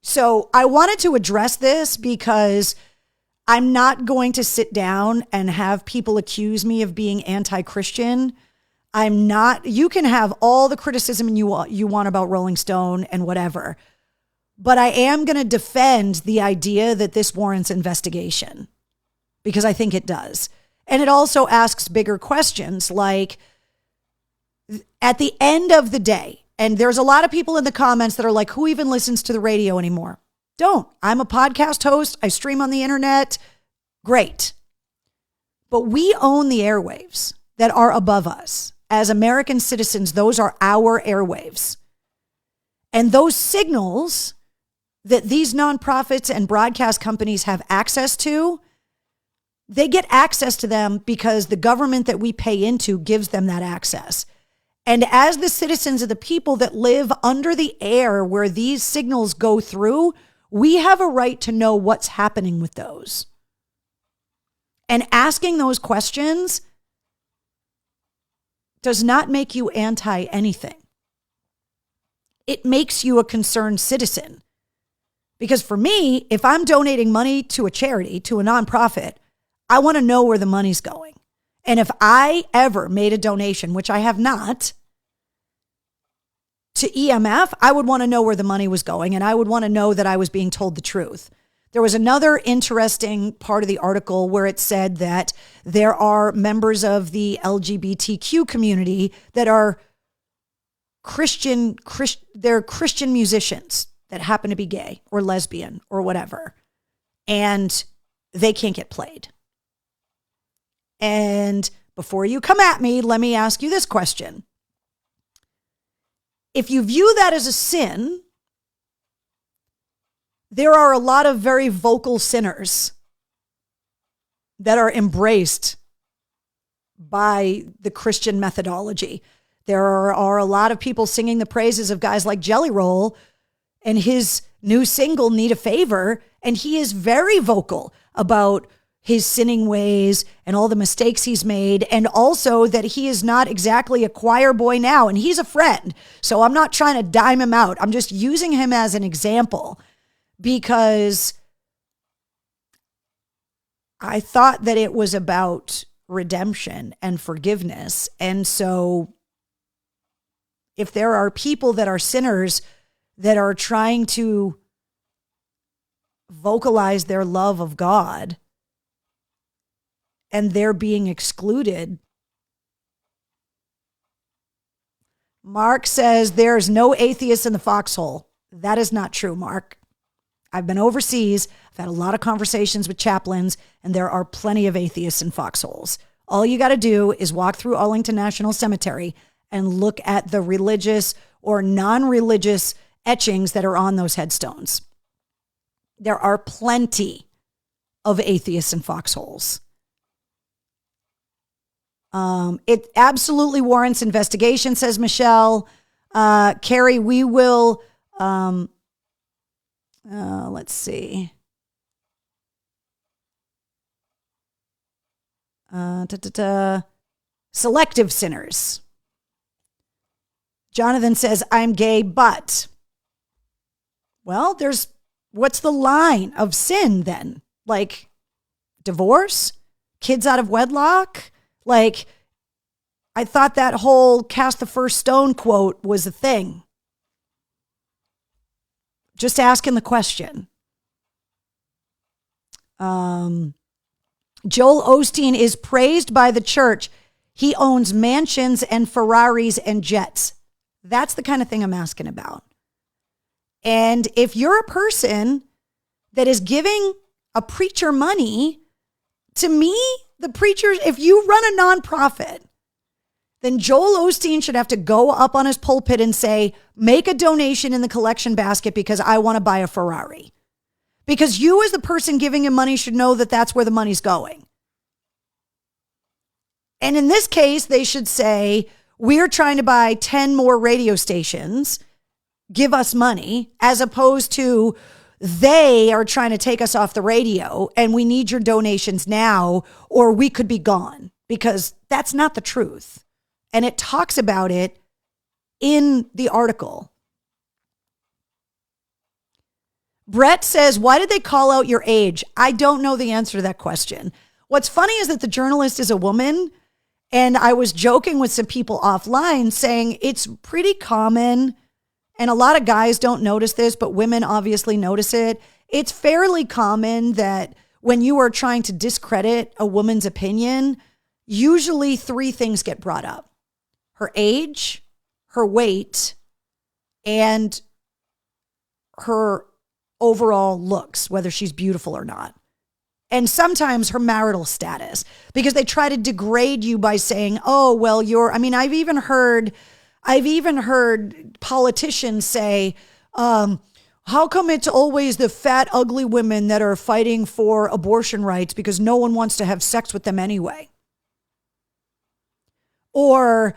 So I wanted to address this because I'm not going to sit down and have people accuse me of being anti-Christian. I'm not. You can have all the criticism you want about Rolling Stone and whatever, but I am going to defend the idea that this warrants investigation, because I think it does. And it also asks bigger questions, like at the end of the day, and there's a lot of people in the comments that are like, who even listens to the radio anymore? Don't. I'm a podcast host. I stream on the internet. Great. But we own the airwaves that are above us. As American citizens, those are our airwaves. And those signals that these nonprofits and broadcast companies have access to, they get access to them because the government that we pay into gives them that access. And as the citizens of the people that live under the air where these signals go through, we have a right to know what's happening with those. And asking those questions does not make you anti anything. It makes you a concerned citizen. Because for me, if I'm donating money to a charity, to a nonprofit, I want to know where the money's going. And if I ever made a donation, which I have not, to EMF, I would want to know where the money was going, and I would want to know that I was being told the truth. There was another interesting part of the article where it said that there are members of the LGBTQ community that are they're Christian musicians that happen to be gay or lesbian or whatever, and they can't get played. And before you come at me, let me ask you this question. If you view that as a sin, there are a lot of very vocal sinners that are embraced by the Christian methodology. There are a lot of people singing the praises of guys like Jelly Roll and his new single, Need a Favor, and he is very vocal about his sinning ways and all the mistakes he's made, and also that he is not exactly a choir boy now, and he's a friend. So I'm not trying to dime him out. I'm just using him as an example because I thought that it was about redemption and forgiveness. And so if there are people that are sinners that are trying to vocalize their love of God, and they're being excluded. Mark says there's no atheists in the foxhole. That is not true, Mark. I've been overseas. I've had a lot of conversations with chaplains, and there are plenty of atheists in foxholes. All you got to do is walk through Arlington National Cemetery and look at the religious or non-religious etchings that are on those headstones. There are plenty of atheists in foxholes. It absolutely warrants investigation, says Michelle. Carrie, we will, let's see. Selective sinners. Jonathan says, I'm gay, but. Well, what's the line of sin then? Like divorce? Kids out of wedlock? Like, I thought that whole cast the first stone quote was a thing. Just asking the question. Joel Osteen is praised by the church. He owns mansions and Ferraris and jets. That's the kind of thing I'm asking about. And if you're a person that is giving a preacher money, to me, the preachers, if you run a nonprofit, then Joel Osteen should have to go up on his pulpit and say, make a donation in the collection basket because I want to buy a Ferrari. Because you as the person giving him money should know that that's where the money's going. And in this case, they should say, we're trying to buy 10 more radio stations, give us money, as opposed to they are trying to take us off the radio and we need your donations now or we could be gone, because that's not the truth. And it talks about it in the article. Brett says, why did they call out your age? I don't know the answer to that question. What's funny is that the journalist is a woman, and I was joking with some people offline saying it's pretty common, and a lot of guys don't notice this, but women obviously notice it. It's fairly common that when you are trying to discredit a woman's opinion, usually 3 things get brought up: her age, her weight, and her overall looks, whether she's beautiful or not. And sometimes her marital status, because they try to degrade you by saying, oh, well, I've even heard politicians say, how come it's always the fat, ugly women that are fighting for abortion rights because no one wants to have sex with them anyway? Or,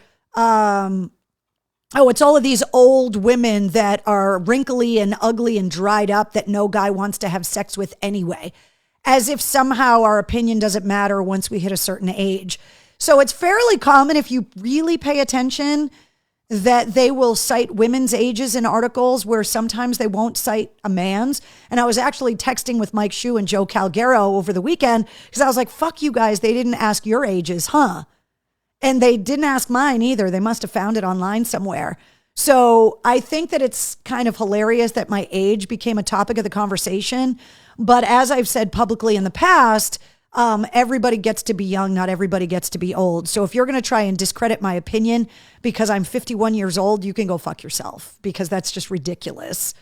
it's all of these old women that are wrinkly and ugly and dried up that no guy wants to have sex with anyway, as if somehow our opinion doesn't matter once we hit a certain age. So it's fairly common, if you really pay attention, that they will cite women's ages in articles where sometimes they won't cite a man's. And I was actually texting with Mike Shue and Joe Calgaro over the weekend because I was like, fuck you guys, they didn't ask your ages, huh? And they didn't ask mine either. They must have found it online somewhere. So I think that it's kind of hilarious that my age became a topic of the conversation. But as I've said publicly in the past, everybody gets to be young. Not everybody gets to be old. So if you're going to try and discredit my opinion because I'm 51 years old, you can go fuck yourself, because that's just ridiculous.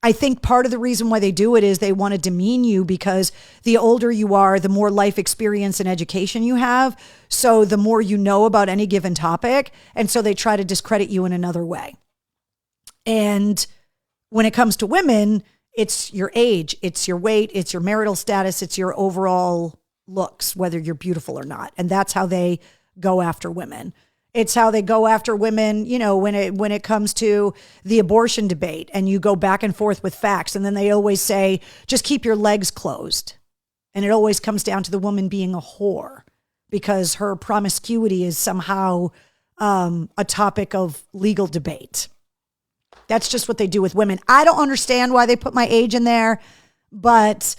I think part of the reason why they do it is they want to demean you, because the older you are, the more life experience and education you have. So the more you know about any given topic. And so they try to discredit you in another way. And when it comes to women, it's your age, it's your weight, it's your marital status, it's your overall looks, whether you're beautiful or not. And that's how they go after women. It's how they go after women, when it comes to the abortion debate, and you go back and forth with facts. And then they always say, just keep your legs closed. And it always comes down to the woman being a whore because her promiscuity is somehow a topic of legal debate. That's just what they do with women. I don't understand why they put my age in there, but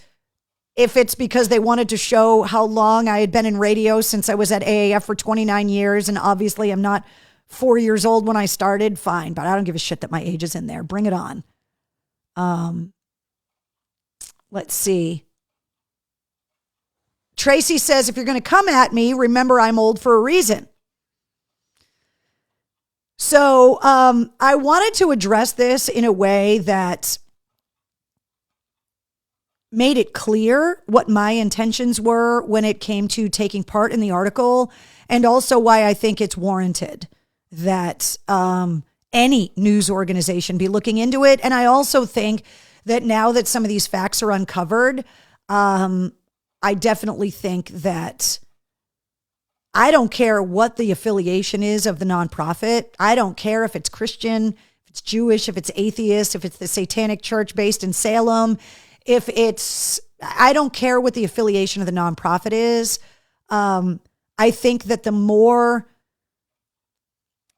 if it's because they wanted to show how long I had been in radio since I was at AAF for 29 years, and obviously I'm not 4 years old when I started, fine, but I don't give a shit that my age is in there. Bring it on. Let's see. Tracy says, if you're going to come at me, remember I'm old for a reason. So I wanted to address this in a way that made it clear what my intentions were when it came to taking part in the article, and also why I think it's warranted that any news organization be looking into it. And I also think that now that some of these facts are uncovered, I definitely think that I don't care what the affiliation is of the nonprofit. I don't care if it's Christian, if it's Jewish, if it's atheist, if it's the Satanic Church based in Salem, I don't care what the affiliation of the nonprofit is. I think that the more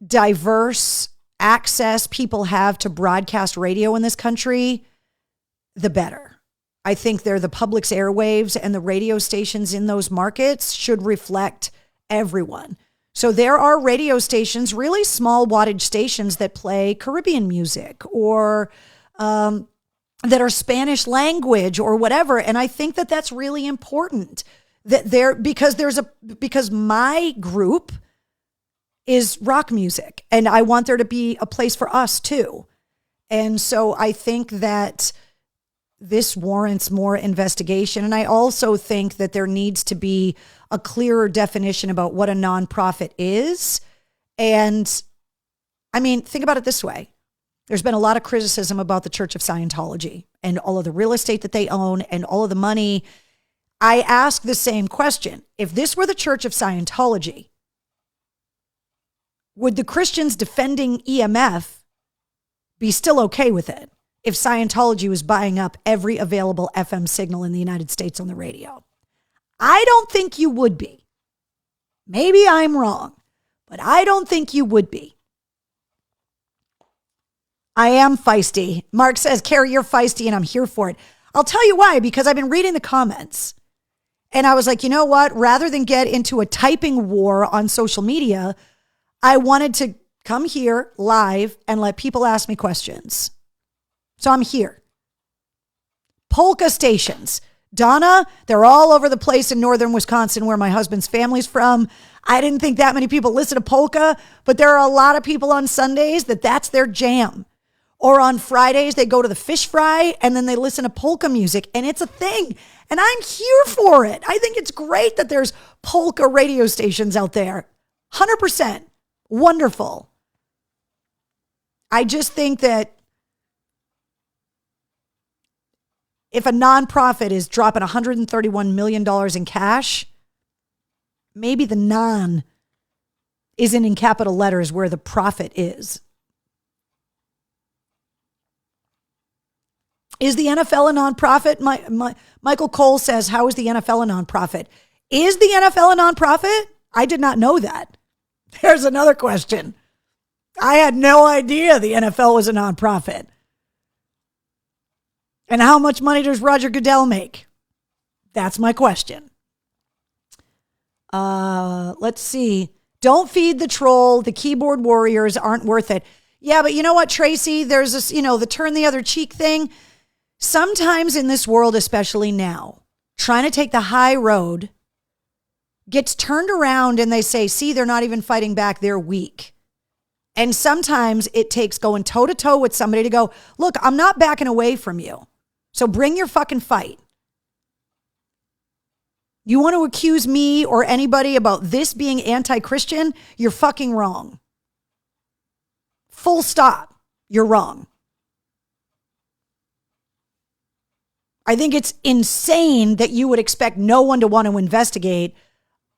diverse access people have to broadcast radio in this country, the better. I think they're the public's airwaves, and the radio stations in those markets should reflect everyone. So there are radio stations, really small wattage stations, that play Caribbean music or that are Spanish language or whatever. And I think that that's really important because my group is rock music, and I want there to be a place for us too. And so I think that this warrants more investigation. And I also think that there needs to be a clearer definition about what a nonprofit is. And I mean, think about it this way. There's been a lot of criticism about the Church of Scientology and all of the real estate that they own and all of the money. I ask the same question. If this were the Church of Scientology, would the Christians defending EMF be still okay with it if Scientology was buying up every available FM signal in the United States on the radio? I don't think you would be. Maybe I'm wrong, but I don't think you would be. I am feisty. Mark says, Carrie, you're feisty, and I'm here for it. I'll tell you why, because I've been reading the comments, and I was like, you know what? Rather than get into a typing war on social media, I wanted to come here live and let people ask me questions. So I'm here. Polka stations. Donna, they're all over the place in northern Wisconsin where my husband's family's from. I didn't think that many people listen to polka, but there are a lot of people on Sundays that's their jam. Or on Fridays, they go to the fish fry and then they listen to polka music, and it's a thing. And I'm here for it. I think it's great that there's polka radio stations out there. 100%. Wonderful. I just think that if a nonprofit is dropping $131 million in cash, maybe the non isn't in capital letters where the profit is. Is the NFL a nonprofit? Michael Cole says, how is the NFL a nonprofit? Is the NFL a nonprofit? I did not know that. There's another question. I had no idea the NFL was a nonprofit. And how much money does Roger Goodell make? That's my question. Let's see. Don't feed the troll. The keyboard warriors aren't worth it. Yeah, but you know what, Tracy? There's this, the turn the other cheek thing. Sometimes in this world, especially now, trying to take the high road gets turned around and they say, see, they're not even fighting back. They're weak. And sometimes it takes going toe to toe with somebody to go, look, I'm not backing away from you. So bring your fucking fight. You want to accuse me or anybody about this being anti-Christian? You're fucking wrong. Full stop. You're wrong. I think it's insane that you would expect no one to want to investigate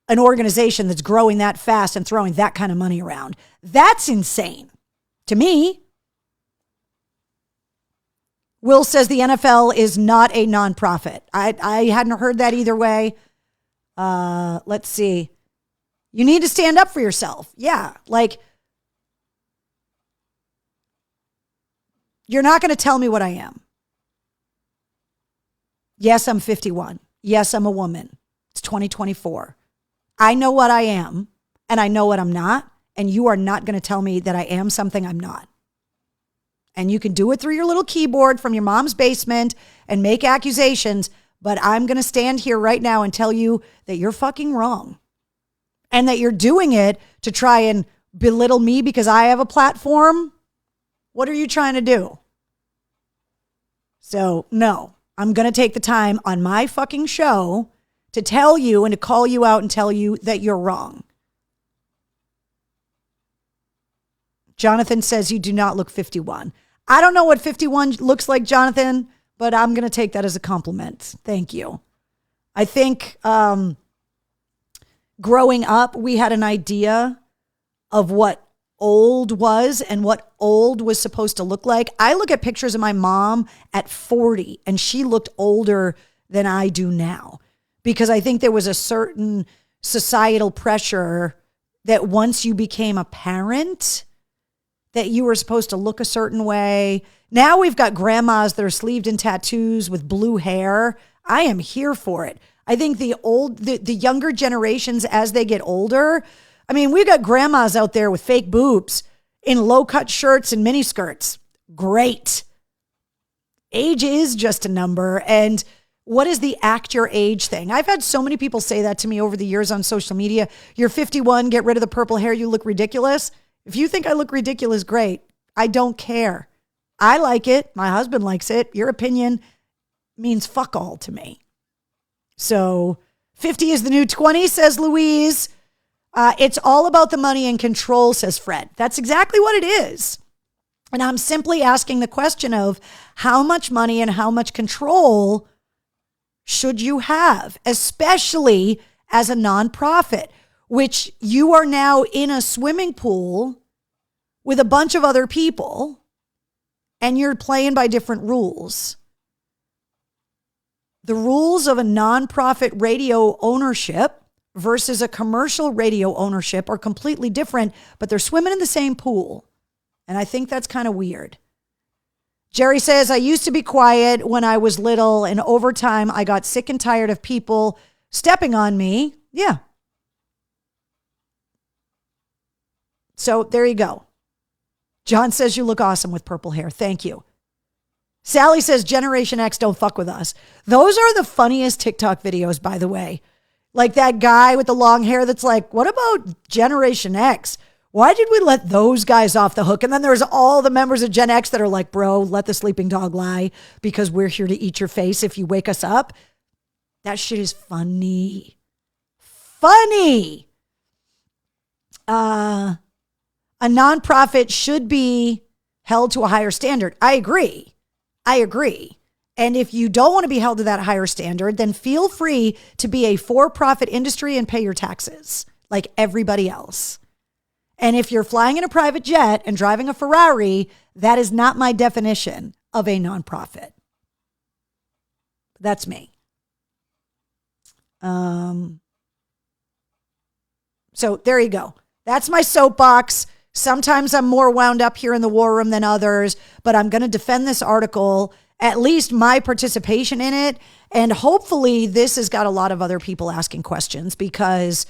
an organization that's growing that fast and throwing that kind of money around. That's insane to me. Will says the NFL is not a nonprofit. I hadn't heard that either way. Let's see. You need to stand up for yourself. Yeah, you're not going to tell me what I am. Yes, I'm 51. Yes, I'm a woman. It's 2024. I know what I am, and I know what I'm not, and you are not going to tell me that I am something I'm not. And you can do it through your little keyboard from your mom's basement and make accusations, but I'm going to stand here right now and tell you that you're fucking wrong. And that you're doing it to try and belittle me because I have a platform. What are you trying to do? So, no, I'm going to take the time on my fucking show to tell you and to call you out and tell you that you're wrong. Jonathan says you do not look 51. I don't know what 51 looks like, Jonathan, but I'm going to take that as a compliment. Thank you. I think growing up, we had an idea of what old was and what old was supposed to look like. I look at pictures of my mom at 40 and she looked older than I do now because I think there was a certain societal pressure that once you became a parent that you were supposed to look a certain way. Now we've got grandmas that are sleeved in tattoos with blue hair. I am here for it. I think the younger generations as they get older, I mean, we've got grandmas out there with fake boobs in low-cut shirts and miniskirts. Great. Age is just a number. And what is the act your age thing? I've had so many people say that to me over the years on social media. You're 51, get rid of the purple hair, you look ridiculous. If you think I look ridiculous, great. I don't care. I like it. My husband likes it. Your opinion means fuck all to me. So 50 is the new 20, says Louise. It's all about the money and control, says Fred. That's exactly what it is. And I'm simply asking the question of how much money and how much control should you have, especially as a nonprofit, which you are now in a swimming pool with a bunch of other people and you're playing by different rules. The rules of a nonprofit radio ownership versus a commercial radio ownership are completely different, but they're swimming in the same pool. And I think that's kind of weird. Jerry says, I used to be quiet when I was little, and over time I got sick and tired of people stepping on me. Yeah. So there you go. John says you look awesome with purple hair. Thank you. Sally says, Generation X, don't fuck with us. Those are the funniest TikTok videos, by the way. Like that guy with the long hair that's like, what about Generation X? Why did we let those guys off the hook? And then there's all the members of Gen X that are like, bro, let the sleeping dog lie because we're here to eat your face if you wake us up. That shit is funny. Funny. A nonprofit should be held to a higher standard. I agree. And if you don't want to be held to that higher standard, then feel free to be a for-profit industry and pay your taxes like everybody else. And if you're flying in a private jet and driving a Ferrari, that is not my definition of a nonprofit. That's me. So there you go. That's my soapbox. Sometimes I'm more wound up here in the war room than others, but I'm going to defend this article, at least my participation in it. And hopefully this has got a lot of other people asking questions because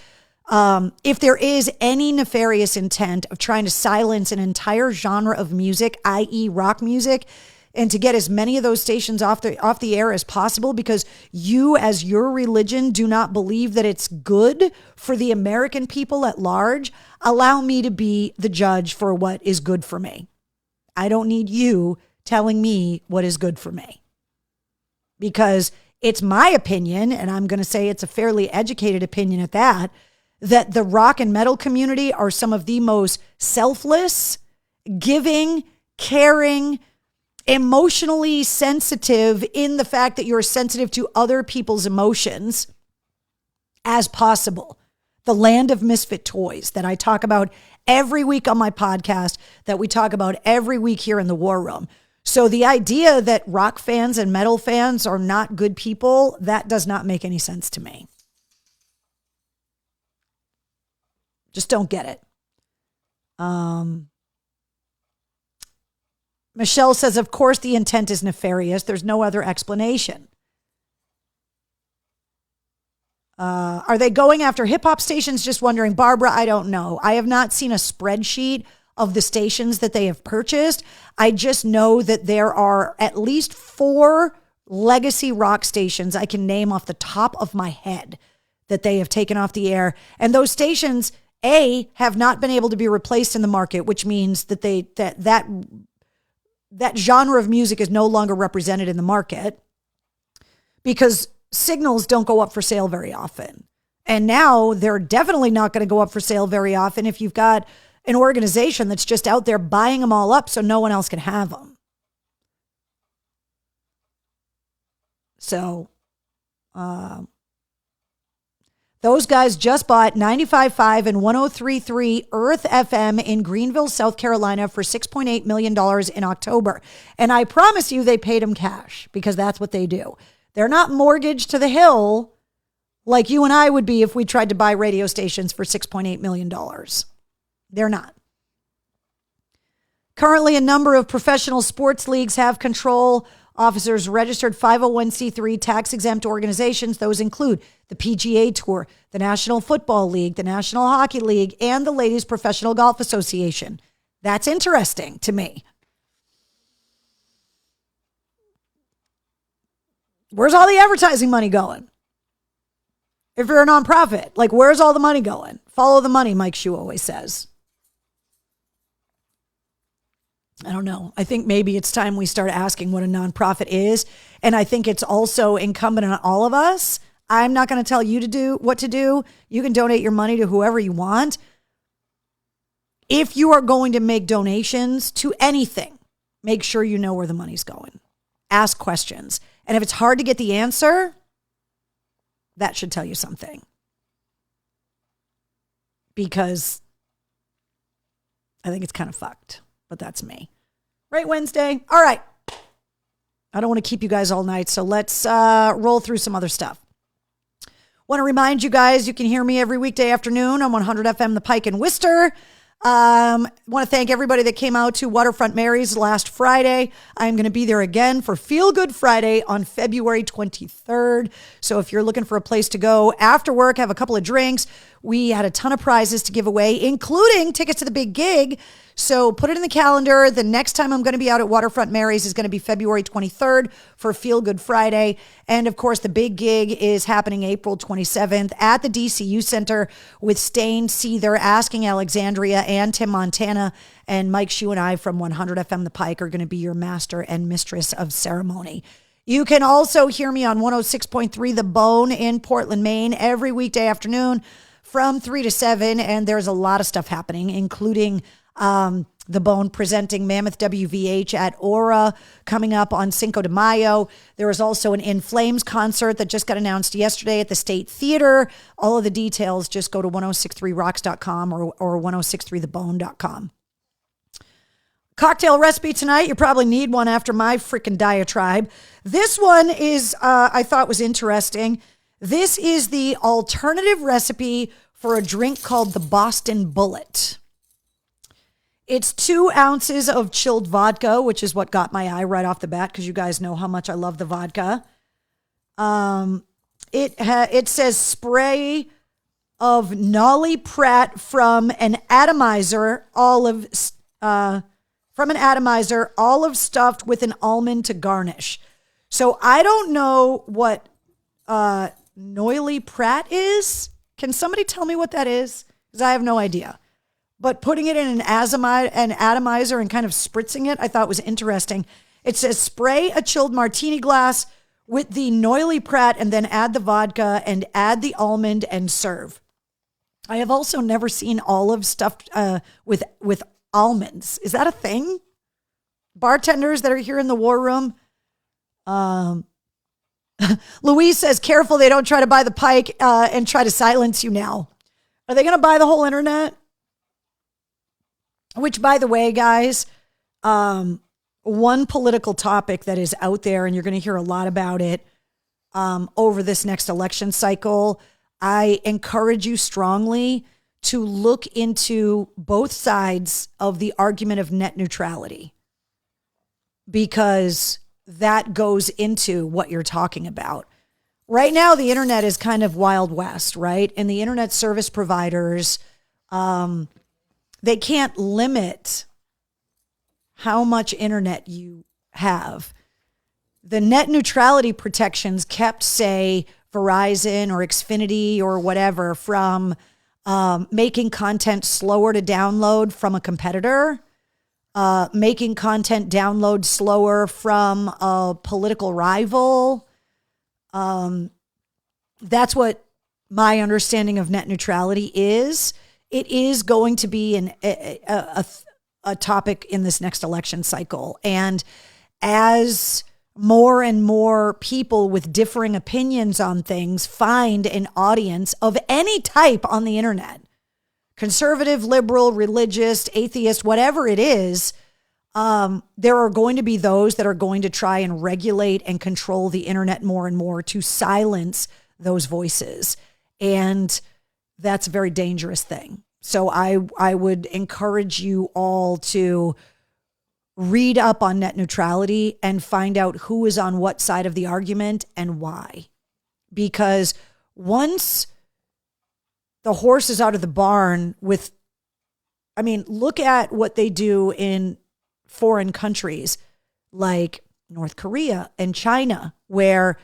if there is any nefarious intent of trying to silence an entire genre of music, i.e. rock music, and to get as many of those stations off the air as possible because you as your religion do not believe that it's good for the American people at large, allow me to be the judge for what is good for me. I don't need you telling me what is good for me because it's my opinion, and I'm going to say it's a fairly educated opinion at that the rock and metal community are some of the most selfless, giving, caring, emotionally sensitive in the fact that you're sensitive to other people's emotions as possible. The land of misfit toys that I talk about every week on my podcast, that we talk about every week here in the War Room. So the idea that rock fans and metal fans are not good people, that does not make any sense to me. Just don't get it. Michelle says, of course, the intent is nefarious. There's no other explanation. Are they going after hip hop stations? Just wondering. Barbara, I don't know. I have not seen a spreadsheet of the stations that they have purchased. I just know that there are at least 4 legacy rock stations I can name off the top of my head that they have taken off the air. And those stations, A, have not been able to be replaced in the market, which means that that genre of music is no longer represented in the market because signals don't go up for sale very often. And now they're definitely not going to go up for sale very often if you've got an organization that's just out there buying them all up so no one else can have them. So, those guys just bought 95.5 and 103.3 Earth FM in Greenville, South Carolina for $6.8 million in October. And I promise you they paid them cash because that's what they do. They're not mortgaged to the hill like you and I would be if we tried to buy radio stations for $6.8 million. They're not. Currently, a number of professional sports leagues have control officers registered 501c3 tax-exempt organizations. Those include the PGA Tour, the National Football League, the National Hockey League, and the Ladies Professional Golf Association. That's interesting to me. Where's all the advertising money going? If you're a nonprofit, like, where's all the money going? Follow the money, Mike Shue always says. I don't know. I think maybe it's time we start asking what a nonprofit is. And I think it's also incumbent on all of us. I'm not going to tell you to do what to do. You can donate your money to whoever you want. If you are going to make donations to anything, make sure you know where the money's going. Ask questions. And if it's hard to get the answer, that should tell you something. Because I think it's kind of fucked. But that's me. Right, Wednesday? All right. I don't want to keep you guys all night, so let's roll through some other stuff. Want to remind you guys, you can hear me every weekday afternoon on 100 FM The Pike in Worcester. Want to thank everybody that came out to Waterfront Mary's last Friday. I'm going to be there again for Feel Good Friday on February 23rd. So if you're looking for a place to go after work, have a couple of drinks, we had a ton of prizes to give away, including tickets to the big gig. So put it in the calendar. The next time I'm going to be out at Waterfront Mary's is going to be February 23rd for Feel Good Friday. And of course, the big gig is happening April 27th at the DCU Center with Stain, Seether, Asking Alexandria, and Tim Montana. And Mike Shue and I from 100 FM The Pike are going to be your master and mistress of ceremony. You can also hear me on 106.3 The Bone in Portland, Maine, every weekday afternoon from 3 to 7. And there's a lot of stuff happening, including The Bone presenting Mammoth WVH at Aura coming up on Cinco de Mayo. There was also an In Flames concert that just got announced yesterday at the State Theater. All of the details, just go to 1063rocks.com or 1063thebone.com. Cocktail recipe tonight. You probably need one after my freaking diatribe. This one is, I thought was interesting. This is the alternative recipe for a drink called the Boston Bullet. It's 2 ounces of chilled vodka, which is what got my eye right off the bat because you guys know how much I love the vodka. It says spray of Nolly Pratt from an atomizer, olive stuffed with an almond to garnish. So I don't know what Noily Pratt is. Can somebody tell me what that is? Because I have no idea. But putting it in an atomizer and kind of spritzing it, I thought was interesting. It says spray a chilled martini glass with the Noily Pratt and then add the vodka and add the almond and serve. I have also never seen olive stuffed with almonds. Is that a thing? Bartenders that are here in the war room. Louise says, careful they don't try to buy the Pike and try to silence you now. Are they going to buy the whole internet? Which, by the way, guys, one political topic that is out there, and you're going to hear a lot about it over this next election cycle, I encourage you strongly to look into both sides of the argument of net neutrality, because that goes into what you're talking about. Right now, the internet is kind of Wild West, right? And the internet service providers, they can't limit how much internet you have. The net neutrality protections kept, say, Verizon or Xfinity or whatever from making content slower to download from a competitor, making content download slower from a political rival. That's what my understanding of net neutrality is. It is going to be a topic in this next election cycle. And as more and more people with differing opinions on things find an audience of any type on the internet. Conservative, liberal, religious, atheist, whatever it is, there are going to be those that are going to try and regulate and control the internet more and more to silence those voices. And that's a very dangerous thing. So I would encourage you all to read up on net neutrality and find out who is on what side of the argument and why. Because once the horse is out of the barn look at what they do in foreign countries like North Korea and China, where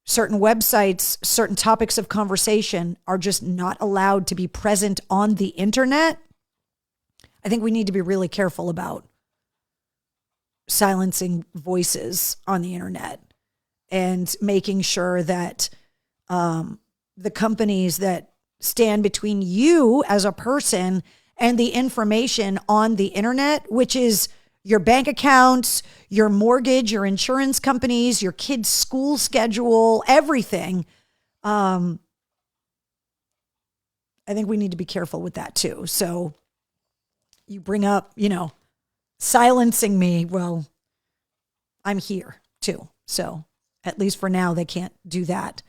certain websites, certain topics of conversation are just not allowed to be present on the internet. I think we need to be really careful about silencing voices on the internet and making sure that the companies that stand between you as a person and the information on the internet, which is your bank accounts, your mortgage, your insurance companies, your kids' school schedule, everything. I think we need to be careful with that too. So you bring up, silencing me. Well, I'm here too. So at least for now, they can't do that.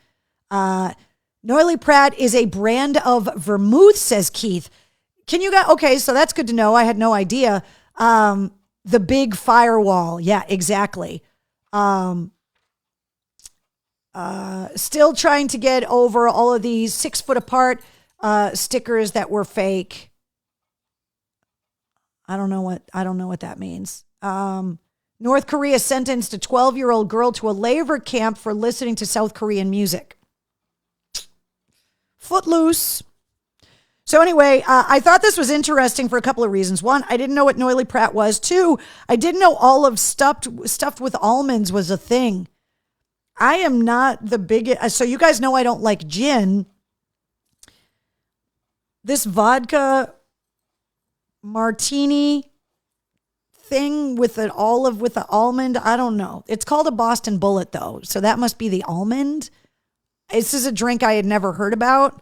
Noilly Prat is a brand of vermouth, says Keith. Can you guys, okay, so that's good to know. I had no idea. The big firewall. Yeah, exactly. Still trying to get over all of these 6 foot apart stickers that were fake. I don't know what that means. North Korea sentenced a 12-year-old girl to a labor camp for listening to South Korean music. Footloose. So anyway, I thought this was interesting for a couple of reasons. One, I didn't know what Noilly Prat was. Two, I didn't know olive stuffed with almonds was a thing. I am not the biggest. So you guys know I don't like gin. This vodka martini thing with an olive with the almond, I don't know. It's called a Boston Bullet though, so that must be the almond. This is a drink I had never heard about.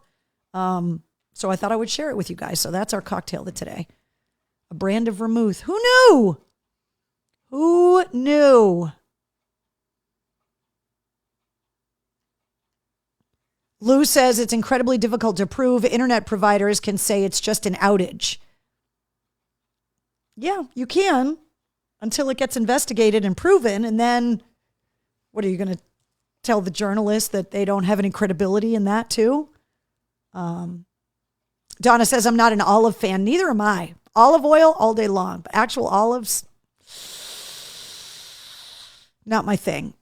So I thought I would share it with you guys. So that's our cocktail today. A brand of vermouth. Who knew? Who knew? Lou says it's incredibly difficult to prove. Internet providers can say it's just an outage. Yeah, you can until it gets investigated and proven. And then what are you going to tell the journalists that they don't have any credibility in that too? Donna says, I'm not an olive fan. Neither am I. Olive oil all day long, but actual olives, not my thing.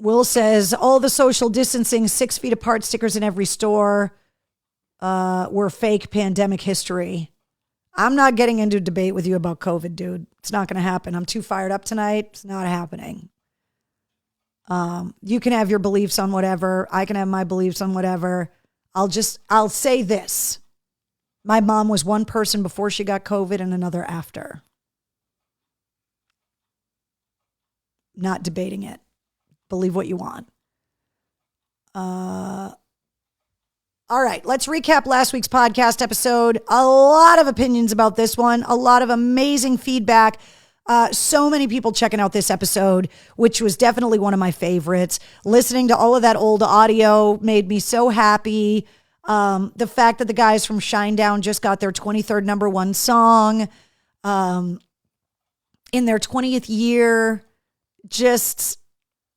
Will says, all the social distancing, 6 feet apart stickers in every store were fake pandemic history. I'm not getting into a debate with you about COVID, dude. It's not going to happen. I'm too fired up tonight. It's not happening. You can have your beliefs on whatever. I can have my beliefs on whatever. I'll say this. My mom was one person before she got COVID and another after. Not debating it. Believe what you want. All right, let's recap last week's podcast episode. A lot of opinions about this one, a lot of amazing feedback. So many people checking out this episode, which was definitely one of my favorites. Listening to all of that old audio made me so happy. The fact that the guys from Shinedown just got their 23rd number one song in their 20th year, just,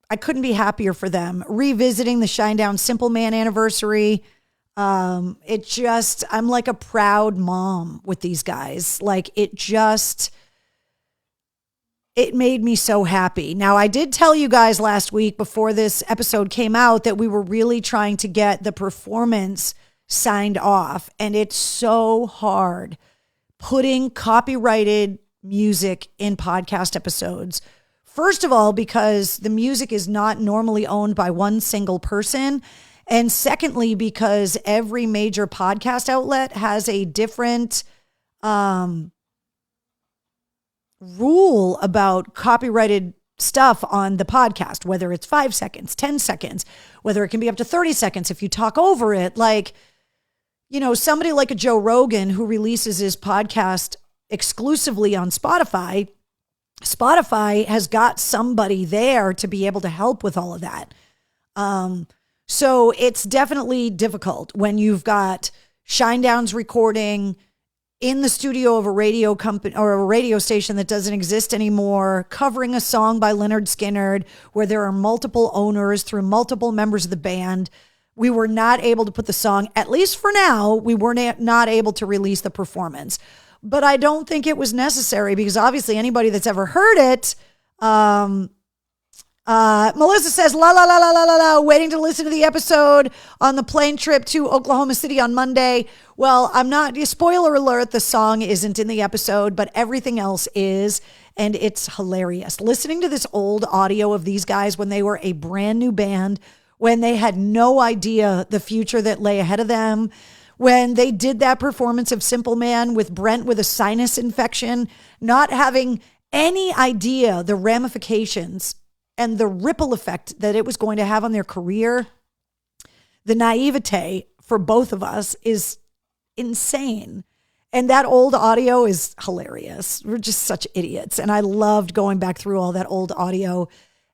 I couldn't be happier for them. Revisiting the Shinedown Simple Man anniversary. I'm like a proud mom with these guys. Like it made me so happy. Now, I did tell you guys last week before this episode came out that we were really trying to get the performance signed off. And it's so hard putting copyrighted music in podcast episodes. First of all, because the music is not normally owned by one single person. And secondly, because every major podcast outlet has a different rule about copyrighted stuff on the podcast, whether it's 5 seconds, 10 seconds, whether it can be up to 30 seconds if you talk over it. Like, you know, somebody like a Joe Rogan who releases his podcast exclusively on Spotify, Spotify has got somebody there to be able to help with all of that. So it's definitely difficult when you've got Shinedown's recording in the studio of a radio company or a radio station that doesn't exist anymore, covering a song by Lynyrd Skynyrd, where there are multiple owners through multiple members of the band. We were not able to put the song, at least for now, we were not able to release the performance. But I don't think it was necessary because obviously anybody that's ever heard it, Melissa says, la, la, la, la, la, la, la, waiting to listen to the episode on the plane trip to Oklahoma City on Monday. Well, I'm not, spoiler alert, the song isn't in the episode, but everything else is, and it's hilarious. Listening to this old audio of these guys when they were a brand new band, when they had no idea the future that lay ahead of them, when they did that performance of Simple Man with Brent with a sinus infection, not having any idea the ramifications and the ripple effect that it was going to have on their career. The naivete for both of us is insane. And that old audio is hilarious. We're just such idiots. And I loved going back through all that old audio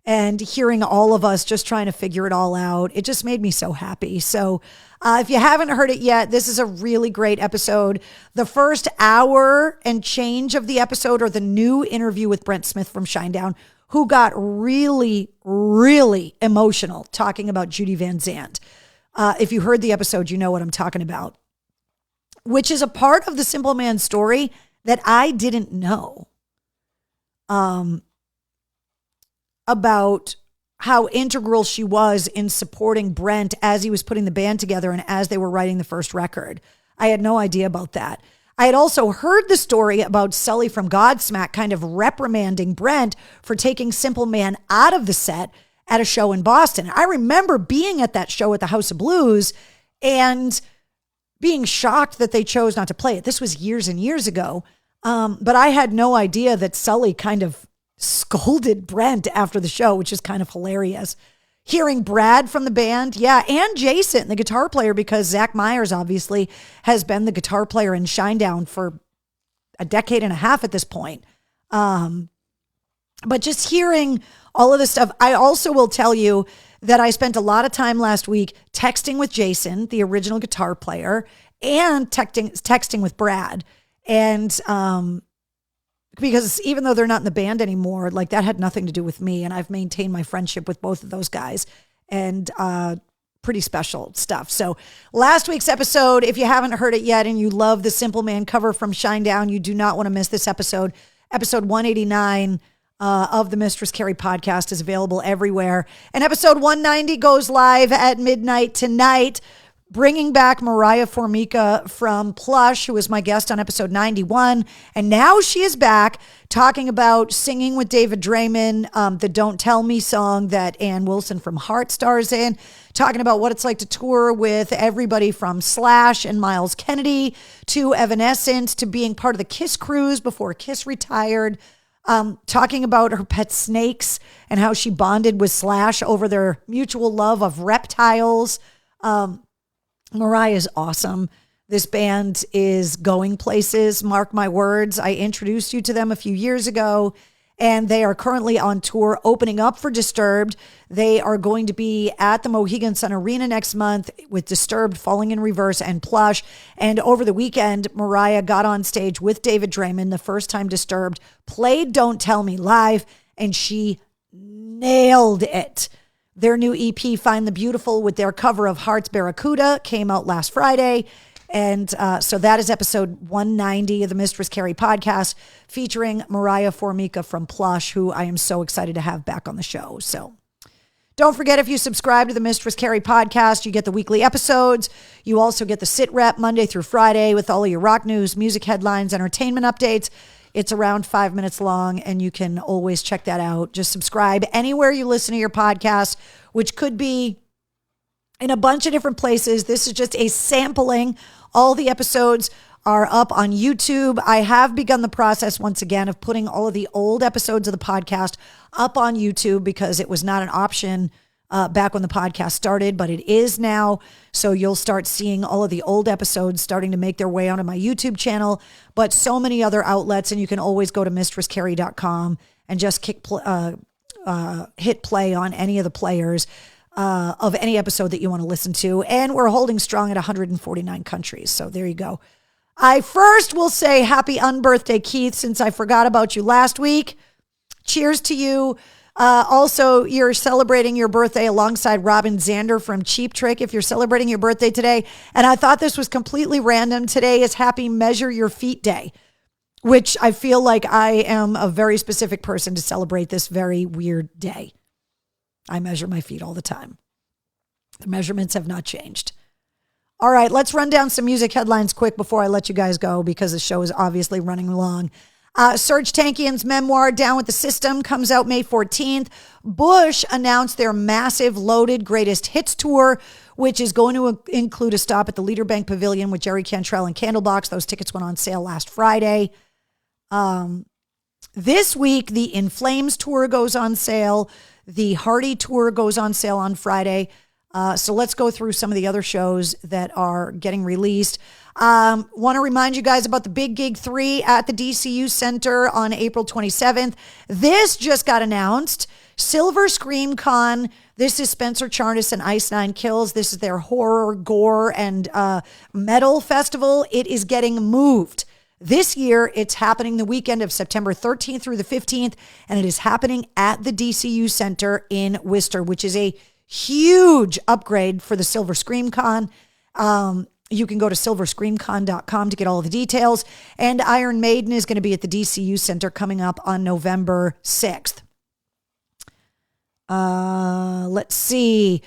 and hearing all of us just trying to figure it all out. It just made me so happy. So if you haven't heard it yet, this is a really great episode. The first hour and change of the episode are the new interview with Brent Smith from Shinedown, who got really, really emotional talking about Judy Van Zandt. If you heard the episode, you know what I'm talking about, which is a part of the Simple Man story that I didn't know about how integral she was in supporting Brent as he was putting the band together and as they were writing the first record. I had no idea about that. I had also heard the story about Sully from Godsmack kind of reprimanding Brent for taking Simple Man out of the set at a show in Boston. I remember being at that show at the House of Blues and being shocked that they chose not to play it. This was years and years ago. But I had no idea that Sully kind of scolded Brent after the show, which is kind of hilarious. Hearing Brad from the band, yeah, and Jason, the guitar player, because Zach Myers obviously has been the guitar player in Shinedown for a decade and a half at this point. But just hearing all of this stuff, I also will tell you that I spent a lot of time last week texting with Jason, the original guitar player, and texting with Brad. And because even though they're not in the band anymore, like that had nothing to do with me. And I've maintained my friendship with both of those guys, and pretty special stuff. So last week's episode, if you haven't heard it yet and you love the Simple Man cover from Shinedown, you do not want to miss this episode. Episode 189 of the Mistress Carrie podcast is available everywhere. And episode 190 goes live at midnight tonight, bringing back Mariah Formica from Plush, who was my guest on episode 91. And now she is back talking about singing with David Draiman, the Don't Tell Me song that Ann Wilson from Heart stars in, talking about what it's like to tour with everybody from Slash and Miles Kennedy to Evanescence to being part of the Kiss cruise before Kiss retired. Talking about her pet snakes and how she bonded with Slash over their mutual love of reptiles. Mariah is awesome. This band is going places. Mark my words. I introduced you to them a few years ago, and they are currently on tour opening up for Disturbed. They are going to be at the Mohegan Sun Arena next month with Disturbed, Falling in Reverse, and Plush. And over the weekend, Mariah got on stage with David Draiman, the first time Disturbed played Don't Tell Me live, and she nailed it. Their new EP, Find the Beautiful, with their cover of Heart's Barracuda, came out last Friday. And so that is episode 190 of the Mistress Carrie podcast, featuring Mariah Formica from Plush, who I am so excited to have back on the show. So don't forget, if you subscribe to the Mistress Carrie podcast, you get the weekly episodes. You also get the Sit Rep Monday through Friday with all of your rock news, music headlines, entertainment updates. It's around 5 minutes long, and you can always check that out. Just subscribe anywhere you listen to your podcast, which could be in a bunch of different places. This is just a sampling. All the episodes are up on YouTube. I have begun the process once again of putting all of the old episodes of the podcast up on YouTube because it was not an option back when the podcast started, but it is now. So you'll start seeing all of the old episodes starting to make their way onto my YouTube channel, but so many other outlets. And you can always go to mistresscarrie.com and just hit play on any of the players of any episode that you want to listen to. And we're holding strong at 149 countries. So there you go. I first will say happy unbirthday, Keith, since I forgot about you last week. Cheers to you. Also, you're celebrating your birthday alongside Robin Zander from Cheap Trick if you're celebrating your birthday today. And I thought this was completely random. Today is Happy Measure Your Feet Day, which I feel like I am a very specific person to celebrate this very weird day. I measure my feet all the time. The measurements have not changed. All right, let's run down some music headlines quick before I let you guys go because the show is obviously running long. Serj Tankian's memoir, Down with the System, comes out May 14th. Bush announced their massive loaded greatest hits tour, which is going to include a stop at the Leader Bank Pavilion with Jerry Cantrell and Candlebox. Those tickets went on sale last Friday. This week, the In Flames tour goes on sale. The Hardy tour goes on sale on Friday. So let's go through some of the other shows that are getting released. Want to remind you guys about the Big Gig 3 at the DCU Center on April 27th. This just got announced. Silver Scream Con. This is Spencer Charnas and Ice Nine Kills. This is their horror, gore, and metal festival. It is getting moved. This year, it's happening the weekend of September 13th through the 15th, and it is happening at the DCU Center in Worcester, which is a huge upgrade for the Silver Scream Con. You can go to silverscreamcon.com to get all the details. And Iron Maiden is going to be at the DCU Center coming up on November 6th. Let's see.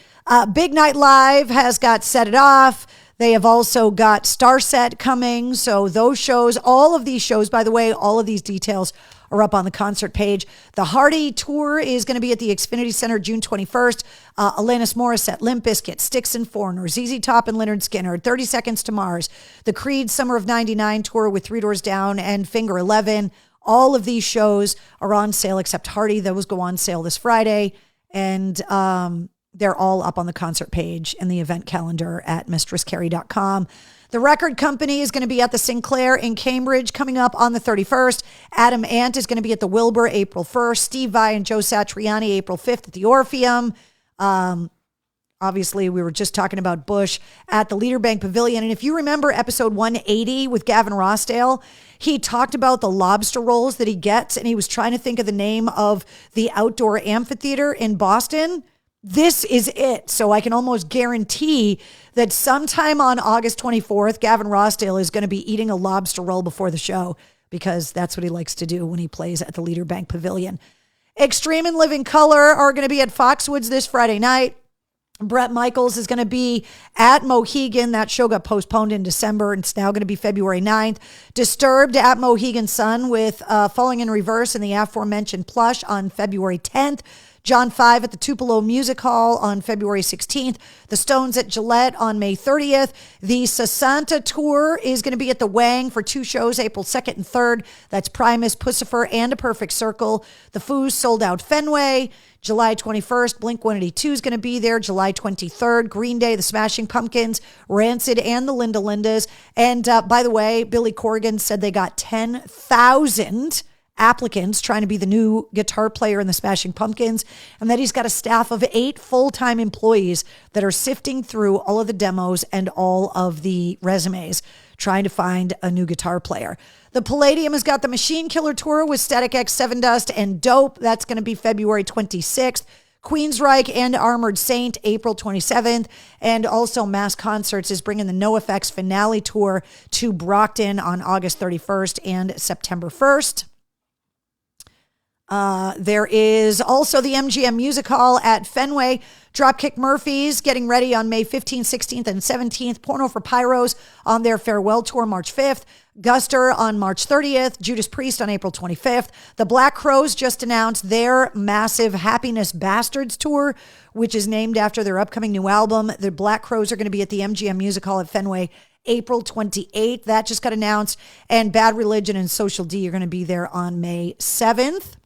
Big Night Live has got Set It Off. They have also got Starset coming. So those shows, all of these shows, by the way, all of these details are up on the concert page. The Hardy tour is going to be at the Xfinity Center June 21st. Alanis Morissette, Limp Bizkit, Styx and Foreigner, ZZ Top and Lynyrd Skynyrd, 30 Seconds to Mars, the Creed Summer of 99 tour with Three Doors Down and Finger 11. All of these shows are on sale except Hardy. Those go on sale this Friday. And they're all up on the concert page and the event calendar at mistresscarrie.com. The Record Company is going to be at the Sinclair in Cambridge coming up on the 31st. Adam Ant is going to be at the Wilbur April 1st. Steve Vai and Joe Satriani April 5th at the Orpheum. Obviously, we were just talking about Bush at the Leader Bank Pavilion. And if you remember episode 180 with Gavin Rossdale, he talked about the lobster rolls that he gets, and he was trying to think of the name of the outdoor amphitheater in Boston. This is it. So I can almost guarantee that sometime on August 24th, Gavin Rossdale is going to be eating a lobster roll before the show because that's what he likes to do when he plays at the Leader Bank Pavilion. Extreme and Living Color are going to be at Foxwoods this Friday night. Bret Michaels is going to be at Mohegan. That show got postponed in December, and it's now going to be February 9th. Disturbed at Mohegan Sun with Falling in Reverse and the aforementioned Plush on February 10th. John 5 at the Tupelo Music Hall on February 16th. The Stones at Gillette on May 30th. The Sasanta Tour is going to be at the Wang for 2 shows, April 2nd and 3rd. That's Primus, Pussifer, and A Perfect Circle. The Foos sold out Fenway. July 21st, Blink-182 is going to be there. July 23rd, Green Day, the Smashing Pumpkins, Rancid, and the Linda Lindas. And by the way, Billy Corgan said they got 10,000 applicants trying to be the new guitar player in the Smashing Pumpkins, and that he's got a staff of 8 full-time employees that are sifting through all of the demos and all of the resumes trying to find a new guitar player. The Palladium has got the Machine Killer Tour with Static X, Sevendust, and Dope. That's going to be February 26th. Queensryche and Armored Saint, April 27th. And also Mass Concerts is bringing the NoFX Finale Tour to Brockton on August 31st and September 1st. There is also the MGM Music Hall at Fenway. Dropkick Murphys getting ready on May 15th, 16th, and 17th. Porno for Pyros on their farewell tour March 5th. Guster on March 30th. Judas Priest on April 25th. The Black Crowes just announced their massive Happiness Bastards tour, which is named after their upcoming new album. The Black Crowes are going to be at the MGM Music Hall at Fenway April 28th. That just got announced. And Bad Religion and Social D are going to be there on May 7th.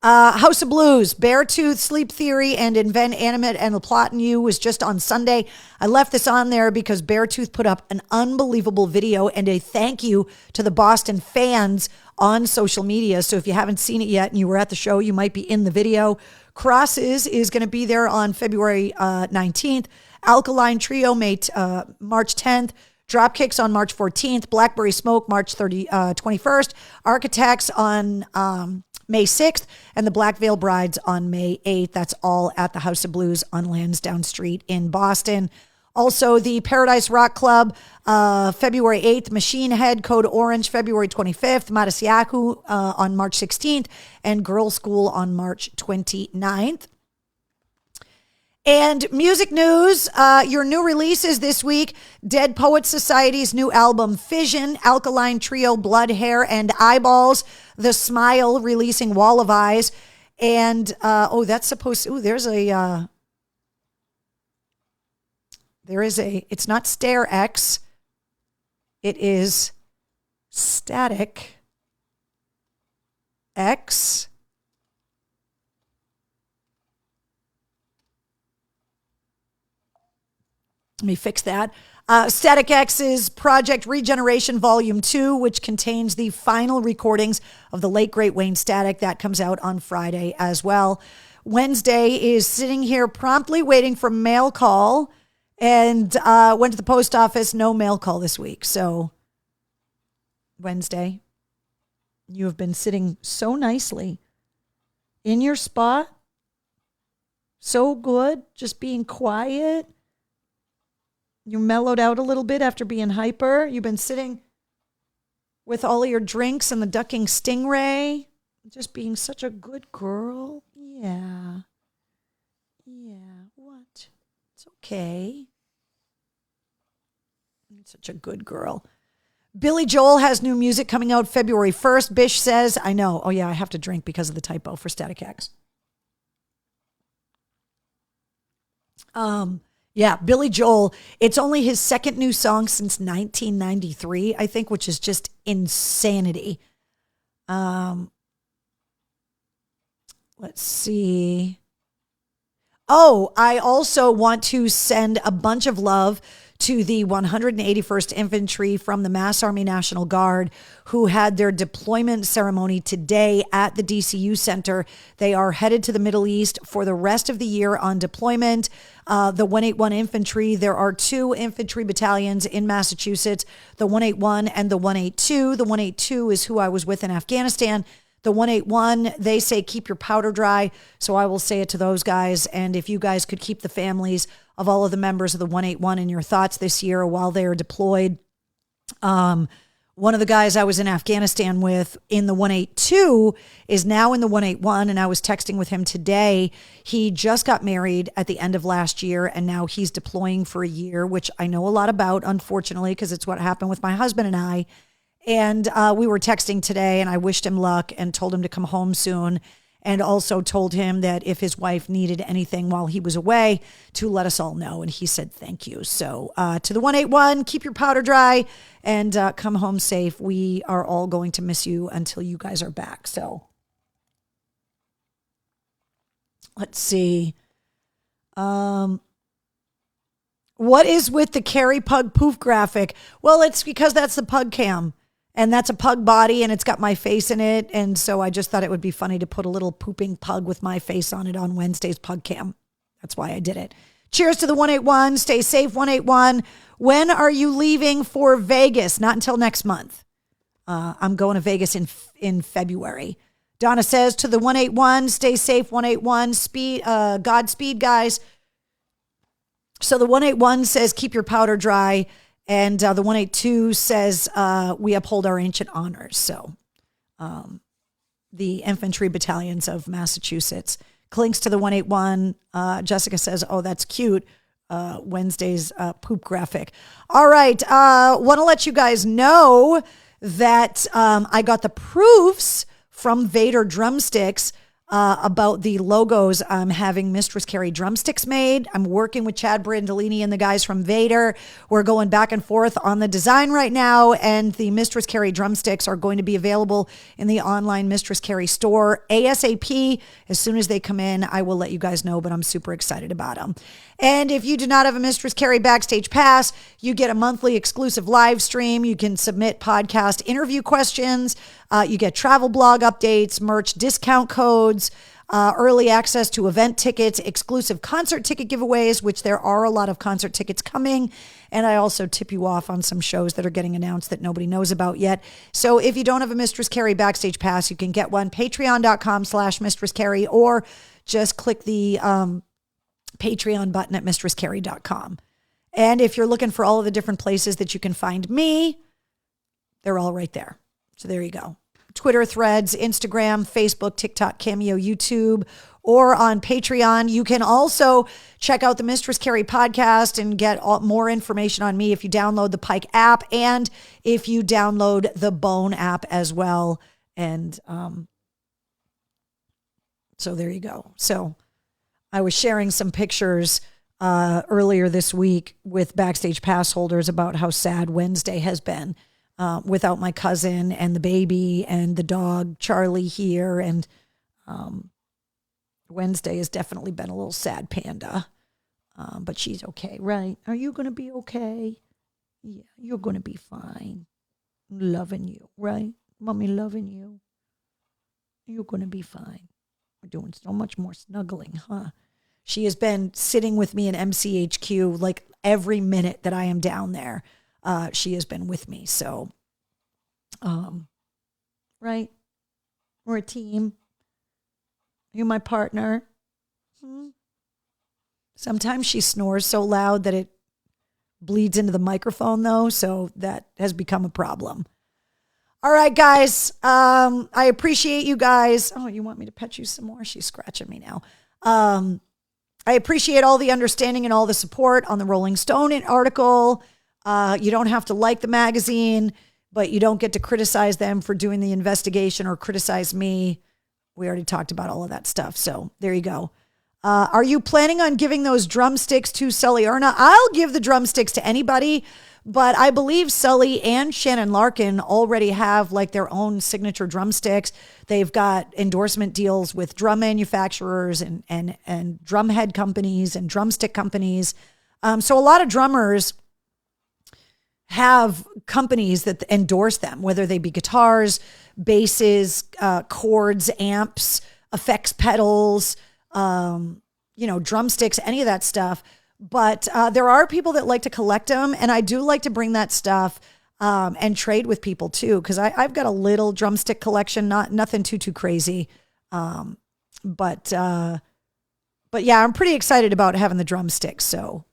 House of Blues, Beartooth, Sleep Theory, and Invent Animate and The Plot in You was just on Sunday. I left this on there because Beartooth put up an unbelievable video and a thank you to the Boston fans on social media. So if you haven't seen it yet and you were at the show, you might be in the video. Crosses is going to be there on February 19th. Alkaline Trio, March 10th. Dropkicks on March 14th. Blackberry Smoke, March 21st. Architects on May 6th, and the Black Veil Brides on May 8th. That's all at the House of Blues on Lansdowne Street in Boston. Also, the Paradise Rock Club, February 8th, Machine Head, Code Orange, February 25th, Matasiaku on March 16th, and Girl School on March 29th. And music news, your new releases this week, Dead Poets Society's new album, Fission, Alkaline Trio, Blood, Hair, and Eyeballs, The Smile releasing Wall of Eyes, and, it's not Stare X, it is Static X. Let me fix that. Static X's Project Regeneration Volume 2, which contains the final recordings of the late, great Wayne Static. That comes out on Friday as well. Wednesday is sitting here promptly waiting for mail call and went to the post office. No mail call this week. So Wednesday, you have been sitting so nicely in your spot. So good. Just being quiet. You mellowed out a little bit after being hyper. You've been sitting with all of your drinks and the ducking stingray. Just being such a good girl. Yeah. What? It's okay. You're such a good girl. Billy Joel has new music coming out February 1st. Bish says, I know. Oh, yeah, I have to drink because of the typo for Static X. Yeah, Billy Joel, it's only his second new song since 1993, I think, which is just insanity. Let's see. Oh, I also want to send a bunch of love to the 181st Infantry from the Mass Army National Guard who had their deployment ceremony today at the DCU Center. They are headed to the Middle East for the rest of the year on deployment. The 181 Infantry, there are two infantry battalions in Massachusetts, the 181 and the 182. The 182 is who I was with in Afghanistan. The 181, they say keep your powder dry. So I will say it to those guys. And if you guys could keep the families of all of the members of the 181 in your thoughts this year while they are deployed. One of the guys I was in Afghanistan with in the 182 is now in the 181. And I was texting with him today. He just got married at the end of last year. And now he's deploying for a year, which I know a lot about, unfortunately, because it's what happened with my husband and I. And we were texting today and I wished him luck and told him to come home soon. And also told him that if his wife needed anything while he was away, to let us all know. And he said, thank you. So to the 181, keep your powder dry and come home safe. We are all going to miss you until you guys are back. So let's see. What is with the Carrie Pug poof graphic? Well, it's because that's the pug cam. And that's a pug body, and it's got my face in it. And so I just thought it would be funny to put a little pooping pug with my face on it on Wednesday's pug cam. That's why I did it. Cheers to the 181. Stay safe, 181. When are you leaving for Vegas? Not until next month. I'm going to Vegas in February. Donna says to the 181, stay safe, 181. Godspeed, guys. So the 181 says keep your powder dry. And the 182 says we uphold our ancient honors. So the infantry battalions of Massachusetts. Clinks to the 181. Jessica says, oh, that's cute. Wednesday's poop graphic. All right. Want to let you guys know that I got the proofs from Vader Drumsticks about the logos. I'm having Mistress Carrie drumsticks made. I'm working with Chad Brindolini and the guys from Vader. We're going back and forth on the design right now, and the Mistress Carrie drumsticks are going to be available in the online Mistress Carrie store ASAP. As soon as they come in, I will let you guys know, but I'm super excited about them. And if you do not have a Mistress Carrie Backstage Pass, you get a monthly exclusive live stream. You can submit podcast interview questions. You get travel blog updates, merch discount codes, early access to event tickets, exclusive concert ticket giveaways, which there are a lot of concert tickets coming. And I also tip you off on some shows that are getting announced that nobody knows about yet. So if you don't have a Mistress Carrie Backstage Pass, you can get one. Patreon.com/Mistress Carrie, or just click the Patreon button at mistresscarrie.com. And if you're looking for all of the different places that you can find me, they're all right there. So there you go. Twitter, Threads, Instagram, Facebook, TikTok, Cameo, YouTube, or on Patreon. You can also check out the Mistress Carrie podcast and get more information on me if you download the Pike app and if you download the Bone app as well. And so there you go. So I was sharing some pictures earlier this week with Backstage Pass holders about how sad Wednesday has been without my cousin and the baby and the dog Charlie here. And Wednesday has definitely been a little sad panda, but she's okay, right? Are you going to be okay? Yeah, you're going to be fine. Loving you, right? Mommy loving you. You're going to be fine. We're doing so much more snuggling, huh? She has been sitting with me in MCHQ like every minute that I am down there. She has been with me. So, right? We're a team. You're my partner. Sometimes she snores so loud that it bleeds into the microphone, though. So that has become a problem. All right, guys. I appreciate you guys. Oh, you want me to pet you some more? She's scratching me now. I appreciate all the understanding and all the support on the Rolling Stone article. You don't have to like the magazine, but you don't get to criticize them for doing the investigation or criticize me. We already talked about all of that stuff. So there you go. Are you planning on giving those drumsticks to Sully Erna? I'll give the drumsticks to anybody, but I believe Sully and Shannon Larkin already have like their own signature drumsticks. They've got endorsement deals with drum manufacturers and drum head companies and drumstick companies. So a lot of drummers have companies that endorse them, whether they be guitars, basses, chords, amps, effects pedals, drumsticks, any of that stuff. But there are people that like to collect them, and I do like to bring that stuff and trade with people too, because I've got a little drumstick collection, nothing too crazy. But yeah, I'm pretty excited about having the drumsticks. So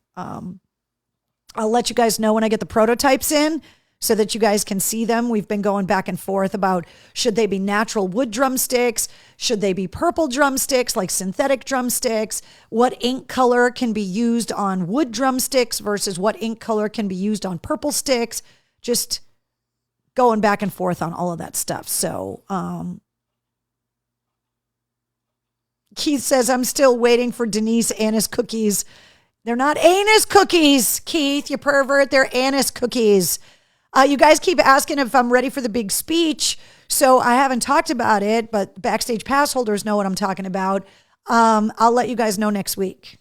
I'll let you guys know when I get the prototypes in so that you guys can see them. We've been going back and forth about should they be natural wood drumsticks? Should they be purple drumsticks, like synthetic drumsticks? What ink color can be used on wood drumsticks versus what ink color can be used on purple sticks? Just going back and forth on all of that stuff. So Keith says, I'm still waiting for Denise Annis cookies. They're not anus cookies, Keith, you pervert. They're anise cookies. You guys keep asking if I'm ready for the big speech. So I haven't talked about it, but Backstage Pass holders know what I'm talking about. I'll let you guys know next week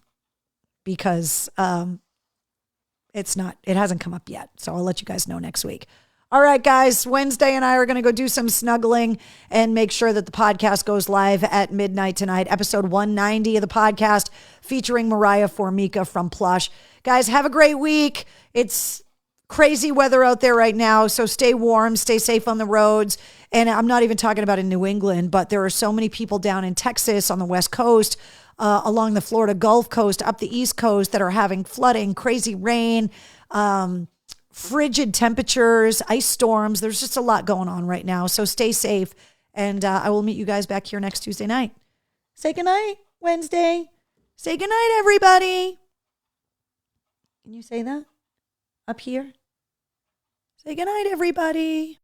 because it hasn't come up yet. So I'll let you guys know next week. All right, guys, Wednesday and I are going to go do some snuggling and make sure that the podcast goes live at midnight tonight. Episode 190 of the podcast featuring Mariah Formica from Plush. Guys, have a great week. It's crazy weather out there right now, so stay warm, stay safe on the roads. And I'm not even talking about in New England, but there are so many people down in Texas on the West Coast, along the Florida Gulf Coast, up the East Coast that are having flooding, crazy rain, frigid temperatures, ice storms. There's just a lot going on right now. So stay safe And I will meet you guys back here next Tuesday night. Say goodnight, Wednesday. Say goodnight, everybody. Can you say that up here? Say goodnight, everybody.